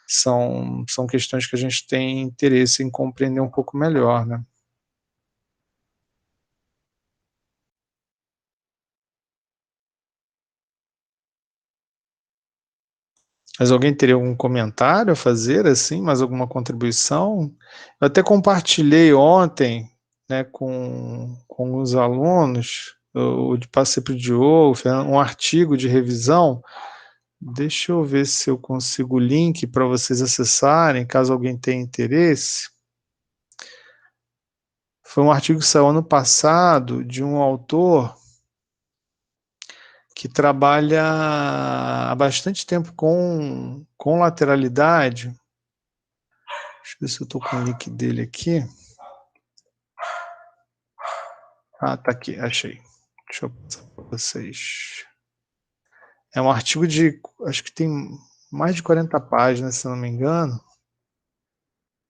São questões que a gente tem interesse em compreender um pouco melhor, né? Mas alguém teria algum comentário a fazer, assim, mais alguma contribuição? Eu até compartilhei ontem, né, com os alunos, eu passei para o Diogo, um artigo de revisão. Deixa eu ver se eu consigo o link para vocês acessarem, caso alguém tenha interesse. Foi um artigo que saiu ano passado de um autor que trabalha há bastante tempo com lateralidade. Deixa eu ver se eu estou com o link dele aqui. Ah, tá aqui, achei. Deixa eu passar para vocês. É um artigo de, acho que tem mais de 40 páginas, se não me engano.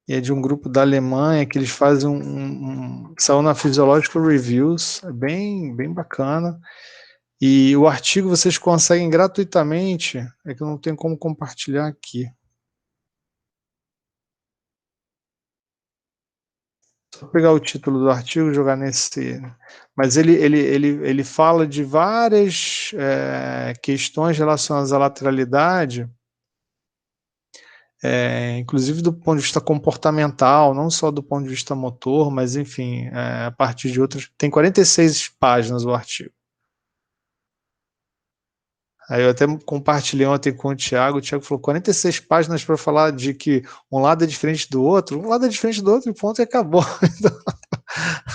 E é de um grupo da Alemanha que eles fazem saiu na Physiological Reviews, é bem bacana. E o artigo vocês conseguem gratuitamente, é que eu não tenho como compartilhar aqui. Só pegar o título do artigo e jogar nesse... Mas ele fala de várias questões relacionadas à lateralidade, inclusive do ponto de vista comportamental, não só do ponto de vista motor, mas, enfim, a partir de outras... Tem 46 páginas o artigo. Aí eu até compartilhei ontem com o Thiago falou 46 páginas para falar de que um lado é diferente do outro, e ponto, e acabou.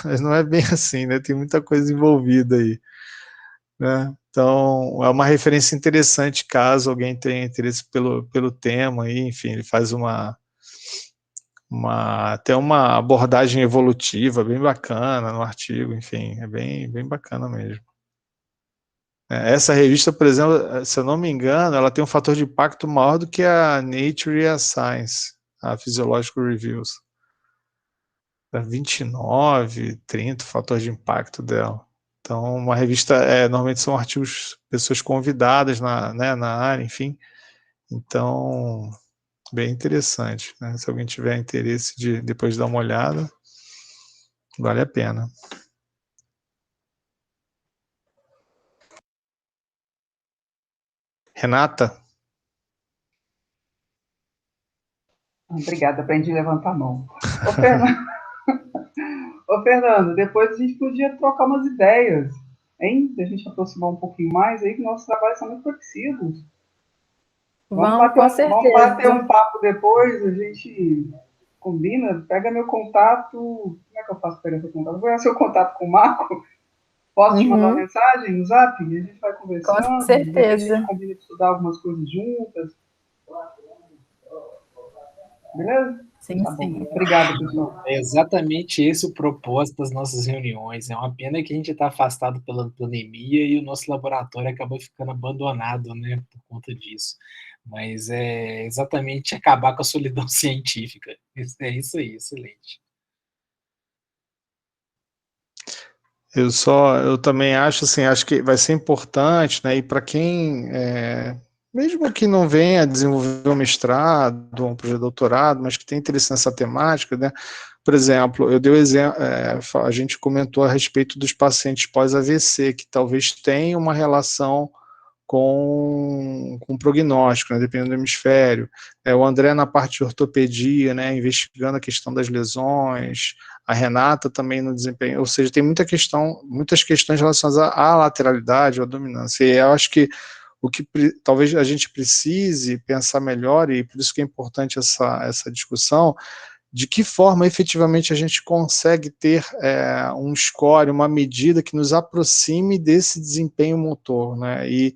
Mas não é bem assim, né? Tem muita coisa envolvida aí, né? Então, é uma referência interessante caso alguém tenha interesse pelo tema, aí, enfim, ele faz até uma abordagem evolutiva bem bacana no artigo, enfim, é bem bacana mesmo. Essa revista, por exemplo, se eu não me engano, ela tem um fator de impacto maior do que a Nature e a Science, a Physiological Reviews. 29, 30 o fator de impacto dela. Então, uma revista, normalmente são artigos, pessoas convidadas na área, enfim. Então, bem interessante, né? Se alguém tiver interesse de depois dar uma olhada, vale a pena. Renata? Obrigada, aprendi a levantar a mão. Ô, Fernando, depois a gente podia trocar umas ideias. Hein? Se a gente aproximar um pouquinho mais aí, que nossos trabalhos são muito parecidos. Vamos, com Vamos bater certeza. um papo depois, a gente combina, pega meu contato. Como é que eu faço para pegar seu contato? Vou pegar seu contato com o Marco. Posso te mandar uma Uhum, mensagem no Zap? E a gente vai com conversando, de repente a gente certeza. combina de estudar algumas coisas juntas. Beleza? Sim, Tá bom. sim. Obrigado, pessoal. É exatamente esse o propósito das nossas reuniões. É uma pena que a gente está afastado pela pandemia e o nosso laboratório acabou ficando abandonado, né, por conta disso. Mas é exatamente acabar com a solidão científica. É isso aí, excelente. Eu também acho assim, acho que vai ser importante, né? E para quem, mesmo que não venha desenvolver um mestrado, um projeto de doutorado, mas que tem interesse nessa temática, né? Por exemplo, eu dei o exemplo, a gente comentou a respeito dos pacientes pós-AVC, que talvez tenham uma relação com prognóstico, né, dependendo do hemisfério. O André na parte de ortopedia, né, investigando a questão das lesões, a Renata também no desempenho, ou seja, tem muitas questões relacionadas à lateralidade, à dominância, e eu acho que o que talvez a gente precise pensar melhor, e por isso que é importante essa discussão, de que forma efetivamente a gente consegue ter um score, uma medida que nos aproxime desse desempenho motor, né, e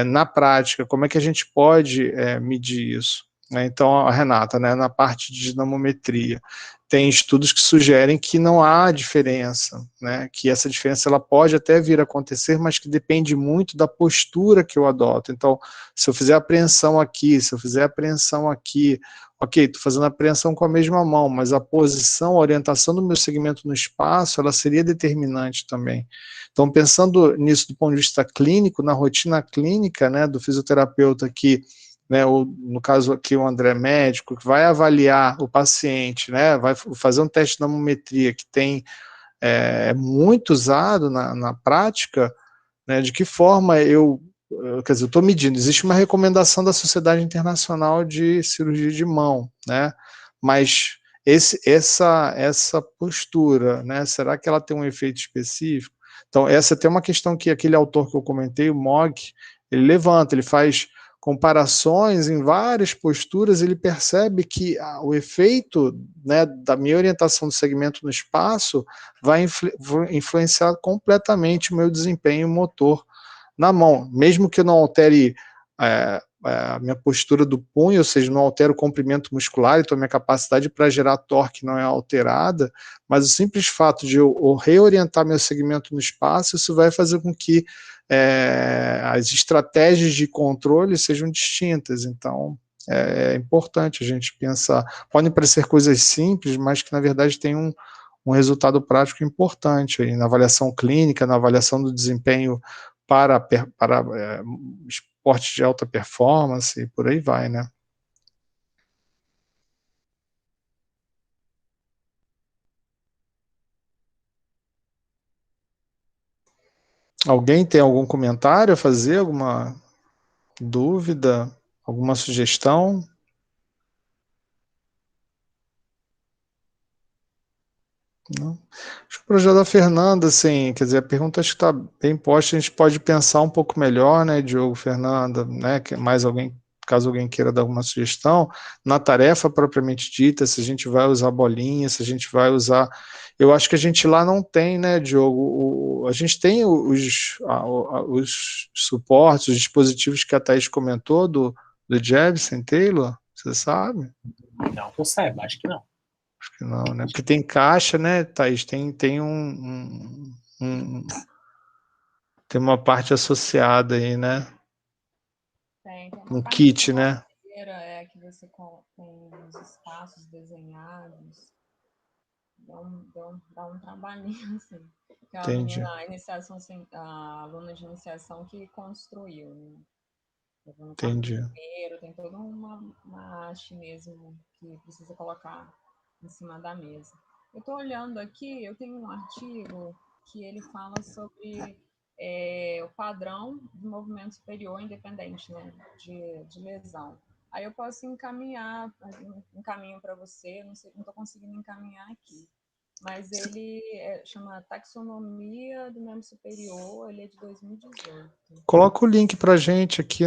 na prática, como é que a gente pode medir isso? Né? Então, a Renata, né, na parte de dinamometria, tem estudos que sugerem que não há diferença, né, que essa diferença ela pode até vir a acontecer, mas que depende muito da postura que eu adoto. Então, se eu fizer apreensão aqui, se eu fizer apreensão aqui, ok, estou fazendo apreensão com a mesma mão, mas a posição, a orientação do meu segmento no espaço, ela seria determinante também. Então, pensando nisso do ponto de vista clínico, na rotina clínica, né, do fisioterapeuta que, né, no caso aqui o André médico, que vai avaliar o paciente, né, vai fazer um teste de namometria que tem muito usado na prática, né, de que forma quer dizer, eu estou medindo, existe uma recomendação da Sociedade Internacional de Cirurgia de Mão, né, mas essa postura, né, será que ela tem um efeito específico? Então, essa tem uma questão que aquele autor que eu comentei, o Mogg, ele levanta, ele faz comparações em várias posturas, ele percebe que o efeito, né, da minha orientação do segmento no espaço vai influenciar completamente o meu desempenho motor na mão, mesmo que eu não altere a minha postura do punho, ou seja, não altere o comprimento muscular, então a minha capacidade para gerar torque não é alterada, mas o simples fato de eu reorientar meu segmento no espaço, isso vai fazer com que as estratégias de controle sejam distintas, então é importante a gente pensar, podem parecer coisas simples, mas que na verdade tem um resultado prático importante aí, na avaliação clínica, na avaliação do desempenho para esporte de alta performance, e por aí vai, né? Alguém tem algum comentário a fazer, alguma dúvida, alguma sugestão? Não. Acho que o projeto da Fernanda, assim, quer dizer, a pergunta acho que está bem posta, a gente pode pensar um pouco melhor, né, Diogo, Fernanda, né, que mais alguém, caso alguém queira dar alguma sugestão, na tarefa propriamente dita, se a gente vai usar bolinha, se a gente vai usar, eu acho que a gente lá não tem, né, Diogo, a gente tem os suportes, os dispositivos que a Thaís comentou do Jebsen Taylor, você sabe? Não que eu saiba, acho que não. Acho que não, né? Porque tem caixa, né, Thaís? Tem tem uma parte associada aí, né? Tem uma Um parte de kit, né? madeira, que você tem os espaços desenhados. Dá um trabalhinho, assim. Que é uma Entendi, menina, a aluna de iniciação que construiu, né? Levando entendi. carpinteiro, tem toda uma haste mesmo que precisa colocar em cima da mesa. Eu estou olhando aqui, eu tenho um artigo que ele fala sobre o padrão do movimento superior independente, né, de lesão. Aí eu posso encaminho para você, não estou conseguindo encaminhar aqui. mas ele chama Taxonomia do Membro Superior, ele é de 2018. Coloca o link para gente aqui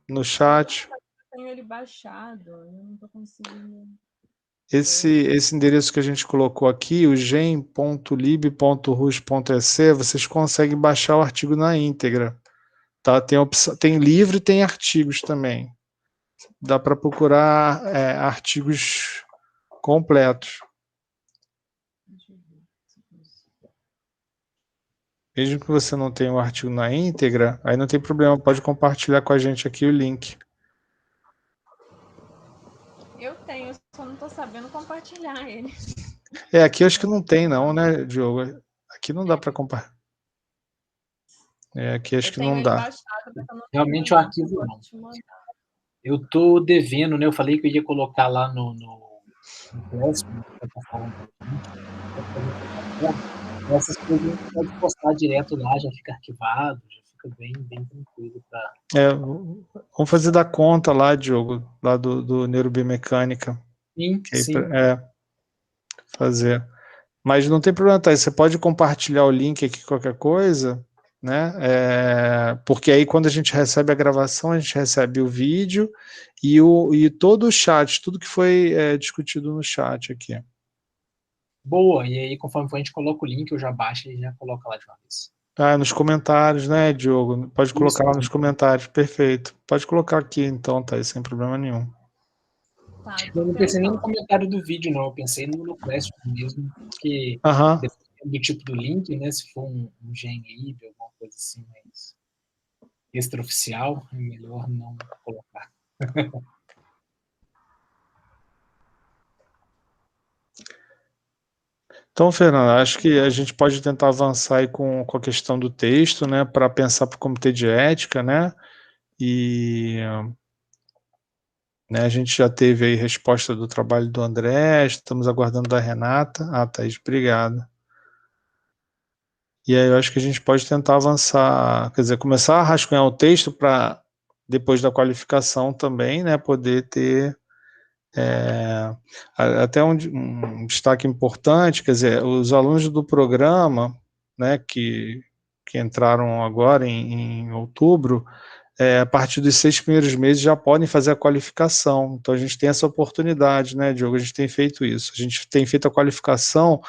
no chat. Eu tenho ele baixado, eu não estou conseguindo. Esse endereço que a gente colocou aqui, o gen.lib.rus.ec, vocês conseguem baixar o artigo na íntegra. Tá? Tem livro e tem artigos também. Dá para procurar artigos completos. Mesmo que você não tenha o artigo na íntegra, aí não tem problema, pode compartilhar com a gente aqui o link. Eu tenho, só não estou sabendo compartilhar ele. Aqui eu acho que não tem não, né, Diogo? Aqui não dá para compartilhar. Aqui acho que não dá. Baixado, não realmente o arquivo não. Eu estou devendo, né? Eu falei que eu ia colocar lá no próximo, essas coisas a gente pode postar direto lá, já fica arquivado, já fica bem tranquilo para. Vamos fazer da conta lá, Diogo, lá do Neurobiomecânica. Sim. Fazer. Mas não tem problema, tá? Você pode compartilhar o link aqui, qualquer coisa, né? Porque aí quando a gente recebe a gravação, a gente recebe o vídeo e todo o chat, tudo que foi discutido no chat aqui. Boa, e aí conforme a gente coloca o link, eu já baixo e já coloca lá de uma vez. Nos comentários, né, Diogo? Pode colocar lá nos comentários, perfeito. Pode colocar aqui então, tá? Sem problema nenhum. Tá, eu não pensei nem no comentário do vídeo, não. Eu pensei no question mesmo, porque dependendo do tipo do link, né? Se for um GenLib, alguma coisa assim, mas extraoficial, é melhor não colocar. Então, Fernando, acho que a gente pode tentar avançar aí com a questão do texto, né, para pensar para o comitê de ética, né, e a gente já teve aí resposta do trabalho do André, estamos aguardando da Renata. Thaís, obrigado. E aí eu acho que a gente pode tentar avançar, quer dizer, começar a rascunhar o texto para, depois da qualificação também, né, poder ter até um destaque importante, quer dizer, os alunos do programa, né, que entraram agora em outubro, a partir dos 6 primeiros meses já podem fazer a qualificação. Então a gente tem essa oportunidade, né, Diogo? A gente tem feito isso. A gente tem feito a qualificação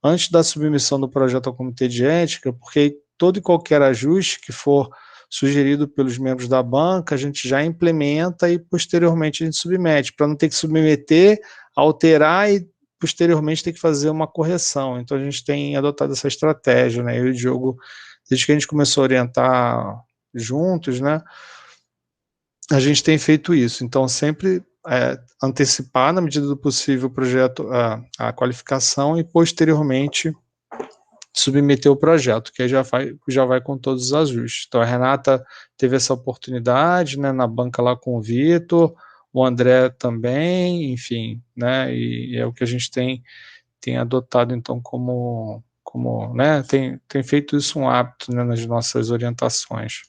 antes da submissão do projeto ao comitê de ética, porque todo e qualquer ajuste que for sugerido pelos membros da banca, a gente já implementa e posteriormente a gente submete, para não ter que submeter, alterar e posteriormente ter que fazer uma correção. Então a gente tem adotado essa estratégia, né? Eu e o Diogo, desde que a gente começou a orientar juntos, né? A gente tem feito isso. Então sempre antecipar, na medida do possível, o projeto, a qualificação e posteriormente submeter o projeto, que aí já vai com todos os ajustes. Então a Renata teve essa oportunidade, né, na banca lá com o Vitor, o André também, enfim, né, e é o que a gente tem adotado então como né, tem feito isso um hábito, né, nas nossas orientações.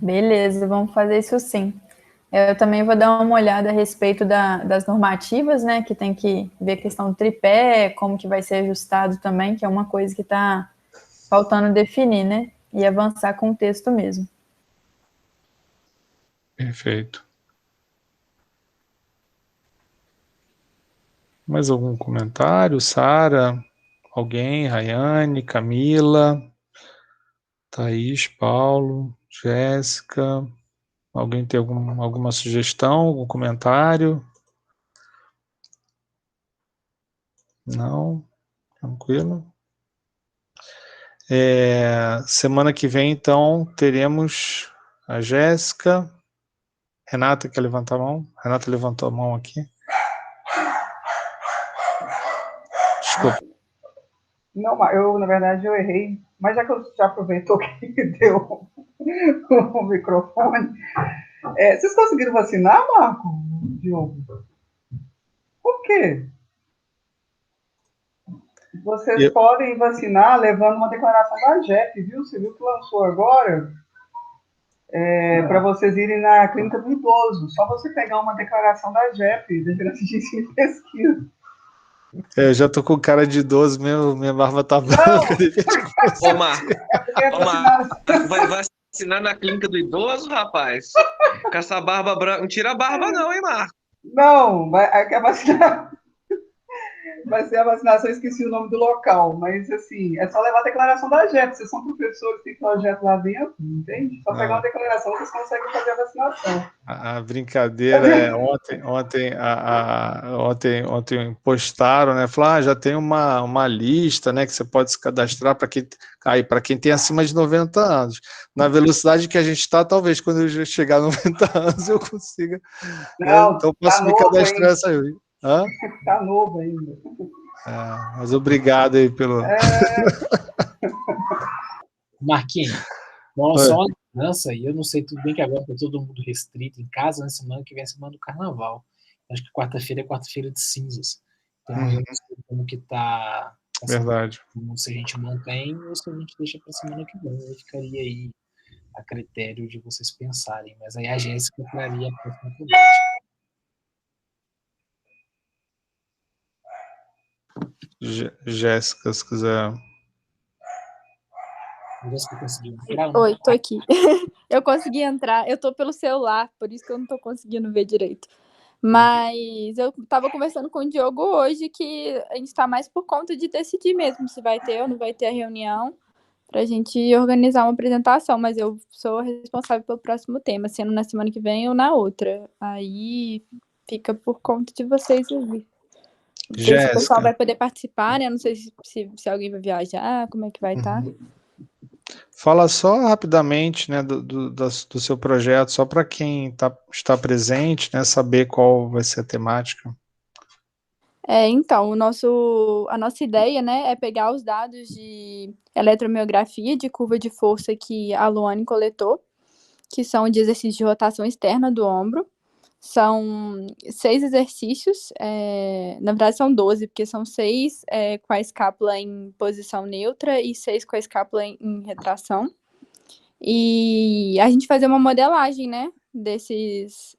Beleza, vamos fazer isso sim. Eu também vou dar uma olhada a respeito das normativas, né, que tem que ver a questão do tripé, como que vai ser ajustado também, que é uma coisa que está faltando definir, né, e avançar com o texto mesmo. Perfeito. Mais algum comentário? Sara? Alguém? Rayane? Camila? Thaís? Paulo? Jéssica? Alguém tem alguma sugestão, algum comentário? Não? Tranquilo? Semana que vem, então, teremos a Jéssica. Renata quer levantar a mão? Renata levantou a mão aqui. Desculpa. Não, na verdade, eu errei, mas já que eu já aproveitou que deu o microfone, vocês conseguiram vacinar, Marco? Diogo? Por quê? Vocês podem vacinar levando uma declaração da AGEP, viu? Você viu que lançou agora? para vocês irem na clínica do idoso. Só você pegar uma declaração da JEP, da Gerência de Ensino e Pesquisa. Eu já tô com cara de idoso mesmo, minha barba tá branca. Ô, Marco, vai vacinar na clínica do idoso, rapaz? Com essa barba branca. Não tira a barba, não, hein, Marco? Não, vai ser a vacinação, eu esqueci o nome do local, mas assim, é só levar a declaração da JEP. Vocês são professores, tem projeto lá dentro, entende? Só pegar uma declaração, vocês conseguem fazer a vacinação. A brincadeira é ontem postaram, né? Falaram, já tem uma lista, né, que você pode se cadastrar para quem tem acima de 90 anos. Na velocidade que a gente está, talvez quando eu chegar a 90 anos eu consiga. Não, então posso me cadastrar essa aí. Tá novo ainda. Mas obrigado aí pelo. Marquinhos, só uma lembrança aí, eu não sei, tudo bem que agora está todo mundo restrito em casa, na semana que vem é semana do carnaval. Acho que quarta-feira é quarta-feira de cinzas. Então eu não sei como que tá. Verdade. Se a gente mantém ou se a gente deixa para semana que vem. Eu ficaria aí a critério de vocês pensarem. Mas aí a Jéssica traria a próxima política. Jéssica, se quiser. Jéssica conseguiu entrar? Oi, tô aqui. Eu consegui entrar, eu tô pelo celular, por isso que eu não tô conseguindo ver direito. Mas eu tava conversando com o Diogo hoje que a gente tá mais por conta de decidir mesmo se vai ter ou não vai ter a reunião pra gente organizar uma apresentação, mas eu sou responsável pelo próximo tema, sendo na semana que vem ou na outra. Aí fica por conta de vocês aí. Se o pessoal vai poder participar, né? Eu não sei se alguém vai viajar, como é que vai estar. Fala só rapidamente, né, do seu projeto, só para quem está presente, né, saber qual vai ser a temática. Então, a nossa ideia, né, é pegar os dados de eletromiografia de curva de força que a Luane coletou, que são de exercícios de rotação externa do ombro. São 6 exercícios, na verdade são 12, porque são 6 com a escápula em posição neutra e 6 com a escápula em retração. E a gente fazer uma modelagem, né, desses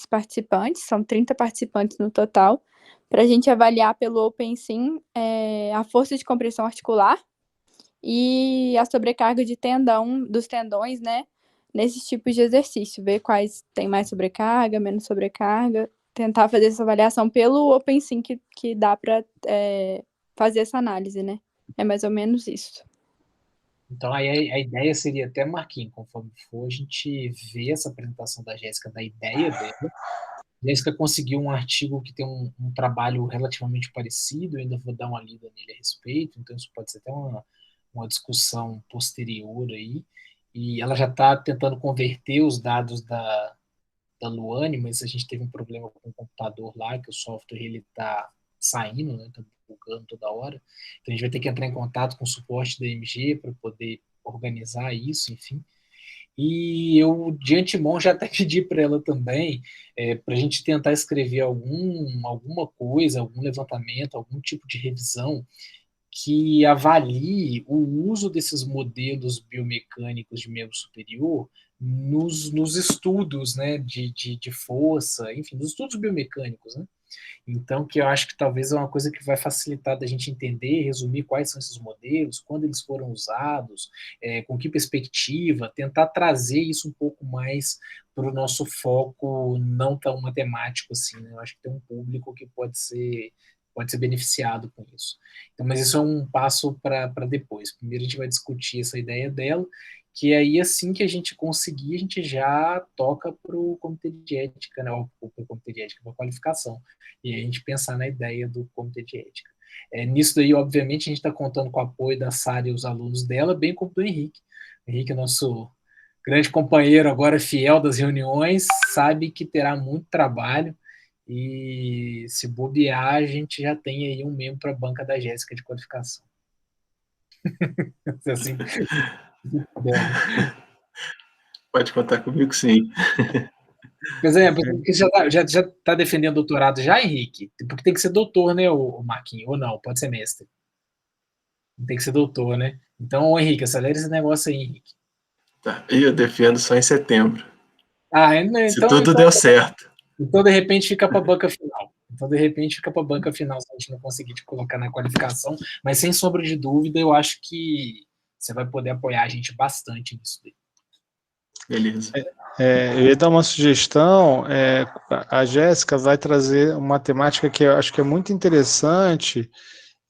participantes, são 30 participantes no total, para a gente avaliar pelo OpenSim a força de compressão articular e a sobrecarga dos tendões, né, nesses tipos de exercício, ver quais tem mais sobrecarga, menos sobrecarga, tentar fazer essa avaliação pelo OpenSim que dá para fazer essa análise, né? É mais ou menos isso. Então, aí a ideia seria até, Marquinhos, conforme for, a gente ver essa apresentação da Jéssica, da ideia dela. A Jéssica conseguiu um artigo que tem um trabalho relativamente parecido, eu ainda vou dar uma lida nele a respeito, então isso pode ser até uma discussão posterior aí. E ela já está tentando converter os dados da Luane, mas a gente teve um problema com o computador lá, que o software ele está saindo, né, está bugando toda hora. Então a gente vai ter que entrar em contato com o suporte da MG para poder organizar isso, enfim. E eu, de antemão, já até pedi para ela também, para a gente tentar escrever alguma coisa, algum levantamento, algum tipo de revisão que avalie o uso desses modelos biomecânicos de membro superior nos estudos, né, de força, enfim, nos estudos biomecânicos, né? Então, que eu acho que talvez é uma coisa que vai facilitar da gente entender, resumir quais são esses modelos, quando eles foram usados, com que perspectiva, tentar trazer isso um pouco mais para o nosso foco não tão matemático assim, né? Eu acho que tem um público que pode ser beneficiado com isso. Então, mas isso é um passo para depois. Primeiro a gente vai discutir essa ideia dela, que aí assim que a gente conseguir, a gente já toca para o comitê de ética, né? Para o comitê de ética, para a qualificação. E aí a gente pensar na ideia do comitê de ética. Nisso daí, obviamente, a gente está contando com o apoio da Sara e os alunos dela, bem como do Henrique. O Henrique é nosso grande companheiro, agora fiel das reuniões, sabe que terá muito trabalho, e se bobear, a gente já tem aí um membro para a banca da Jéssica de qualificação. Assim, pode contar comigo, sim. Por exemplo, porque você já está defendendo doutorado já, Henrique? Porque tem que ser doutor, né, o Marquinhos? Ou não, pode ser mestre. Tem que ser doutor, né? Então, Henrique, acelera esse negócio aí, Henrique. Tá. E eu defendo só em setembro. Se Então, tudo deu certo. Então, de repente, fica para a banca final. Se a gente não conseguir te colocar na qualificação. Mas, sem sombra de dúvida, eu acho que você vai poder apoiar a gente bastante nisso daí. Beleza. Eu ia dar uma sugestão. A Jéssica vai trazer uma temática que eu acho que é muito interessante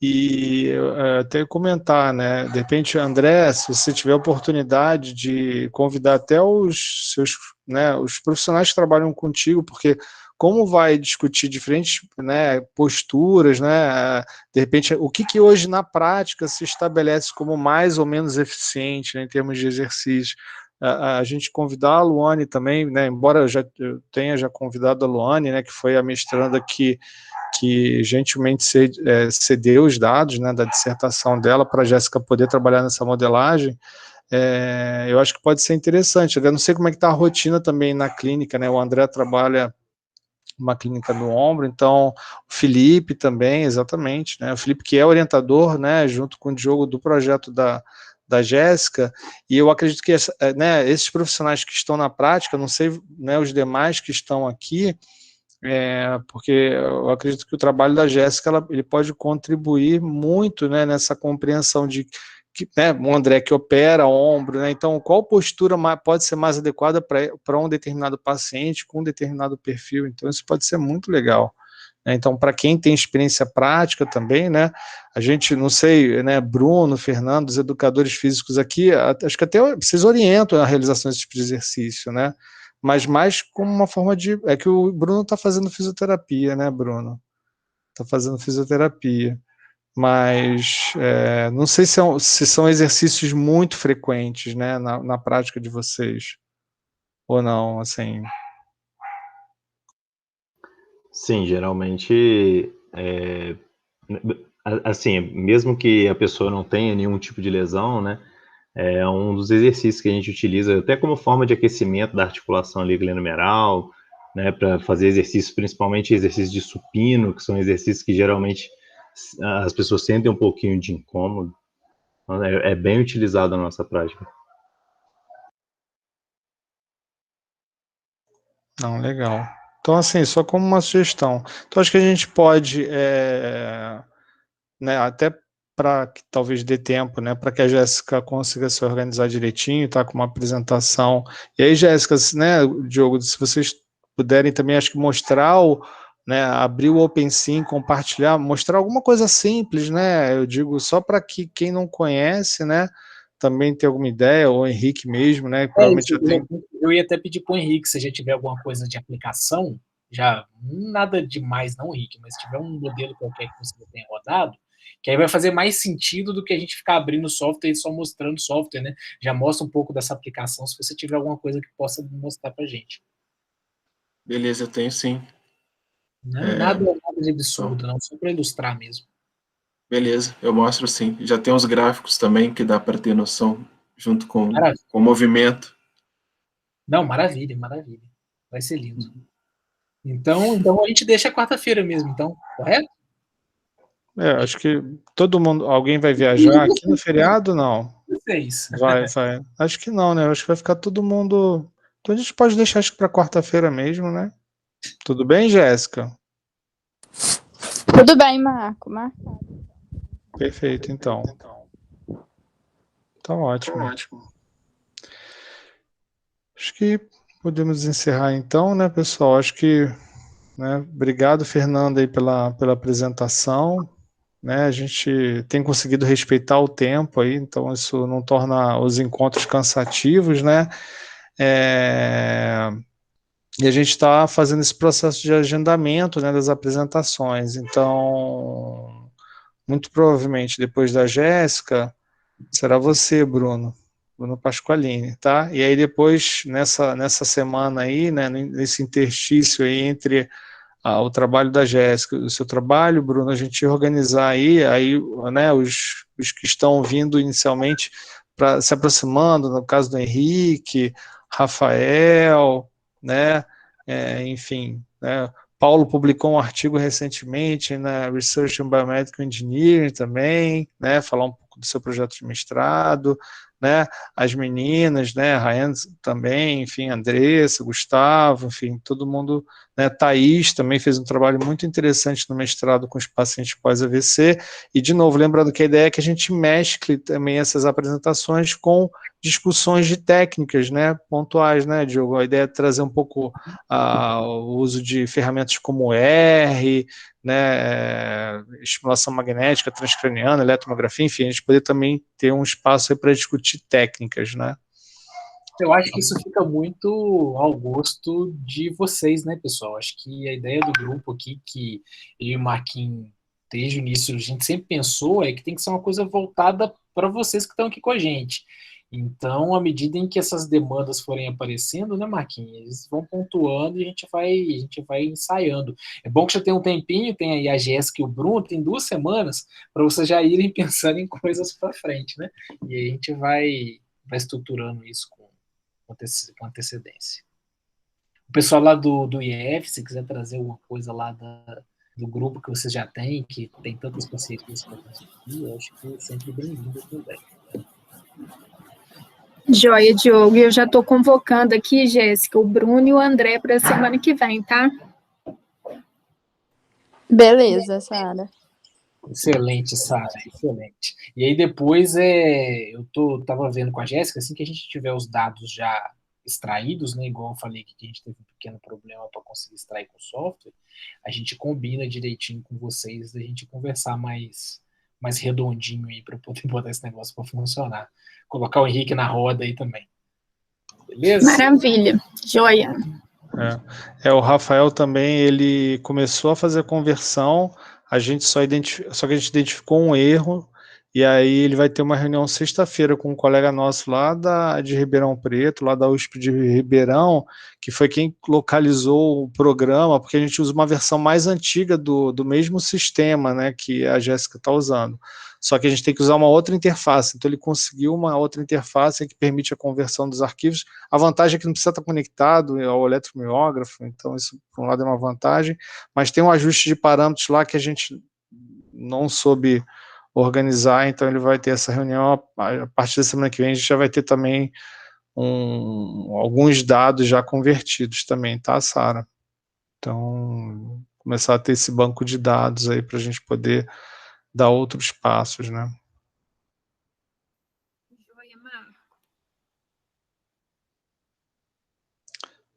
e até comentar, né? De repente, André, se você tiver oportunidade de convidar até os seus, né, os profissionais que trabalham contigo, porque como vai discutir diferentes, né, posturas, né? De repente, o que hoje na prática se estabelece como mais ou menos eficiente, né, em termos de exercício. A gente convidar a Luane também, né, embora eu tenha já convidado a Luane, né, que foi a mestranda que gentilmente cedeu os dados, né, da dissertação dela para a Jéssica poder trabalhar nessa modelagem. Eu acho que pode ser interessante. Eu não sei como é que está a rotina também na clínica, né? O André trabalha uma clínica no ombro, então o Felipe também, exatamente, né? O Felipe que é orientador, né, junto com o Diogo do projeto da Jéssica, e eu acredito que né, esses profissionais que estão na prática, não sei, né, os demais que estão aqui, porque eu acredito que o trabalho da Jéssica ele pode contribuir muito, né, nessa compreensão de que, né, o André que opera ombro, né, então qual postura pode ser mais adequada para um determinado paciente com um determinado perfil, então isso pode ser muito legal. Então, para quem tem experiência prática também, né, a gente, não sei, né, Bruno, Fernando, os educadores físicos aqui, acho que até vocês orientam a realização desse tipo de exercício, né, mas mais como uma forma de... É que o Bruno está fazendo fisioterapia, né, Bruno? Está fazendo fisioterapia, mas não sei se são exercícios muito frequentes, né, na prática de vocês, ou não, assim... Sim, geralmente, assim, mesmo que a pessoa não tenha nenhum tipo de lesão, né, é um dos exercícios que a gente utiliza até como forma de aquecimento da articulação ali glenomeral, né, para fazer exercícios, principalmente exercícios de supino, que são exercícios que geralmente as pessoas sentem um pouquinho de incômodo. Então, é bem utilizado na nossa prática. Não, legal. Então, assim, só como uma sugestão. Então, acho que a gente pode, né, até para que talvez dê tempo, né, para que a Jéssica consiga se organizar direitinho, tá, com uma apresentação. E aí, Jéssica, né, Diogo, se vocês puderem também, acho que mostrar, né, abrir o OpenSea, compartilhar, mostrar alguma coisa simples, né, eu digo, só para que quem não conhece, né, também ter alguma ideia, ou o Henrique mesmo, né, provavelmente já tem... Eu ia até pedir para o Henrique, se já tiver alguma coisa de aplicação, já nada demais não, Henrique, mas se tiver um modelo qualquer que você tenha rodado, que aí vai fazer mais sentido do que a gente ficar abrindo o software e só mostrando o software, né? Já mostra um pouco dessa aplicação, se você tiver alguma coisa que possa mostrar para a gente. Beleza, eu tenho sim. Nada de absurdo, não, só para ilustrar mesmo. Beleza, eu mostro sim. Já tem uns gráficos também que dá para ter noção, junto com o movimento. Não, maravilha, maravilha. Vai ser lindo. Então a gente deixa quarta-feira mesmo, então, correto? Acho que todo mundo, alguém vai viajar aqui no feriado, não? Vai. Acho que não, né? Acho que vai ficar todo mundo... Então a gente pode deixar, acho que para quarta-feira mesmo, né? Tudo bem, Jéssica? Tudo bem, Marco. Perfeito, então. Tá ótimo. Acho que podemos encerrar então, né, pessoal? Acho que, né, obrigado, Fernanda, aí pela apresentação. Né, a gente tem conseguido respeitar o tempo aí, então isso não torna os encontros cansativos, né? E a gente está fazendo esse processo de agendamento, né, das apresentações. Então, muito provavelmente depois da Jéssica, será você, Bruno Pasqualini, tá? E aí depois, nessa semana aí, né, nesse interstício aí entre o trabalho da Jéssica, o seu trabalho, Bruno, a gente organizar aí, né, os que estão vindo inicialmente, se aproximando, no caso do Henrique, Rafael, né, enfim, né, Paulo publicou um artigo recentemente na Research in Biomedical Engineering também, né, falar um pouco do seu projeto de mestrado, né, as meninas, né, a Rayane também, enfim, Andressa, Gustavo, enfim, todo mundo, né, Thaís também fez um trabalho muito interessante no mestrado com os pacientes pós-AVC, e de novo, lembrando que a ideia é que a gente mescle também essas apresentações com discussões de técnicas, né, pontuais, né, Diogo? A ideia é trazer um pouco o uso de ferramentas como R, né, estimulação magnética, transcraniana, eletromiografia, enfim, a gente poder também ter um espaço para discutir técnicas, né? Eu acho que isso fica muito ao gosto de vocês, né, pessoal? Acho que a ideia do grupo aqui, que eu e o Marquinhos, desde o início, a gente sempre pensou, é que tem que ser uma coisa voltada para vocês que estão aqui com a gente. Então, à medida em que essas demandas forem aparecendo, né, Marquinhos, eles vão pontuando e a gente vai ensaiando. É bom que já tem um tempinho, tem aí a Jéssica e o Bruno, tem 2 semanas, para vocês já irem pensando em coisas para frente, né? E aí a gente vai estruturando isso com antecedência. O pessoal lá do IEF, se quiser trazer alguma coisa lá do grupo que vocês já têm, que tem tantas parcerias com a gente aqui, eu acho que é sempre bem-vindo também. Joia, Diogo. Eu já estou convocando aqui, Jéssica, o Bruno e o André para a semana que vem, tá? Beleza, Sara. Excelente, Sara, excelente. E aí depois eu tava vendo com a Jéssica, assim que a gente tiver os dados já extraídos, né, igual eu falei que a gente teve um pequeno problema para conseguir extrair com o software, a gente combina direitinho com vocês, da gente conversar mais redondinho aí para poder botar esse negócio para funcionar. Colocar o Henrique na roda aí também. Beleza? Maravilha, joia. O Rafael também, ele começou a fazer a conversão, a gente só que a gente identificou um erro, e aí ele vai ter uma reunião sexta-feira com um colega nosso lá de Ribeirão Preto, lá da USP de Ribeirão, que foi quem localizou o programa, porque a gente usa uma versão mais antiga do mesmo sistema, né, que a Jéssica está usando. Só que a gente tem que usar uma outra interface, então ele conseguiu uma outra interface que permite a conversão dos arquivos. A vantagem é que não precisa estar conectado ao eletromiógrafo, então isso, por um lado, é uma vantagem, mas tem um ajuste de parâmetros lá que a gente não soube organizar, então ele vai ter essa reunião, a partir da semana que vem a gente já vai ter também alguns dados já convertidos também, tá, Sara? Então, começar a ter esse banco de dados aí para a gente poder dar outros passos, né?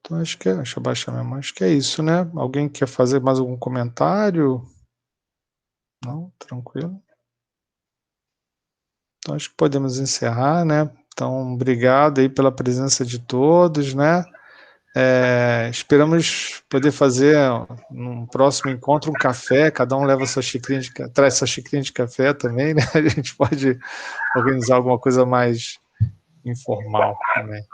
Então, deixa eu baixar minha mão, acho que é isso, né? Alguém quer fazer mais algum comentário? Não? Tranquilo? Então, acho que podemos encerrar, né? Então, obrigado aí pela presença de todos, né? Esperamos poder fazer num próximo encontro um café, cada um leva sua xicrinha traz sua xicrinha de café também, né? A gente pode organizar alguma coisa mais informal também.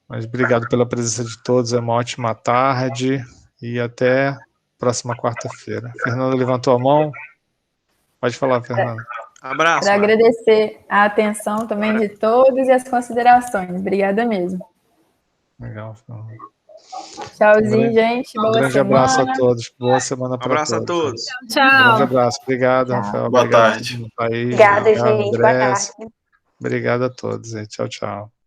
Mas obrigado pela presença de todos, é uma ótima tarde e até próxima quarta-feira. Fernanda levantou a mão. Pode falar, Fernanda. Abraço. Para agradecer a atenção também de todos e as considerações. Obrigada mesmo. Legal, Fernanda. Tchauzinho, gente. Boa grande semana. Abraço a todos. Boa semana para todos. Abraço a todos. Tchau. Um grande abraço. Obrigado, Rafael. Boa obrigado tarde. Thaís, Obrigada, obrigado, gente. Boa André. tarde. Obrigado a todos. Tchau, tchau.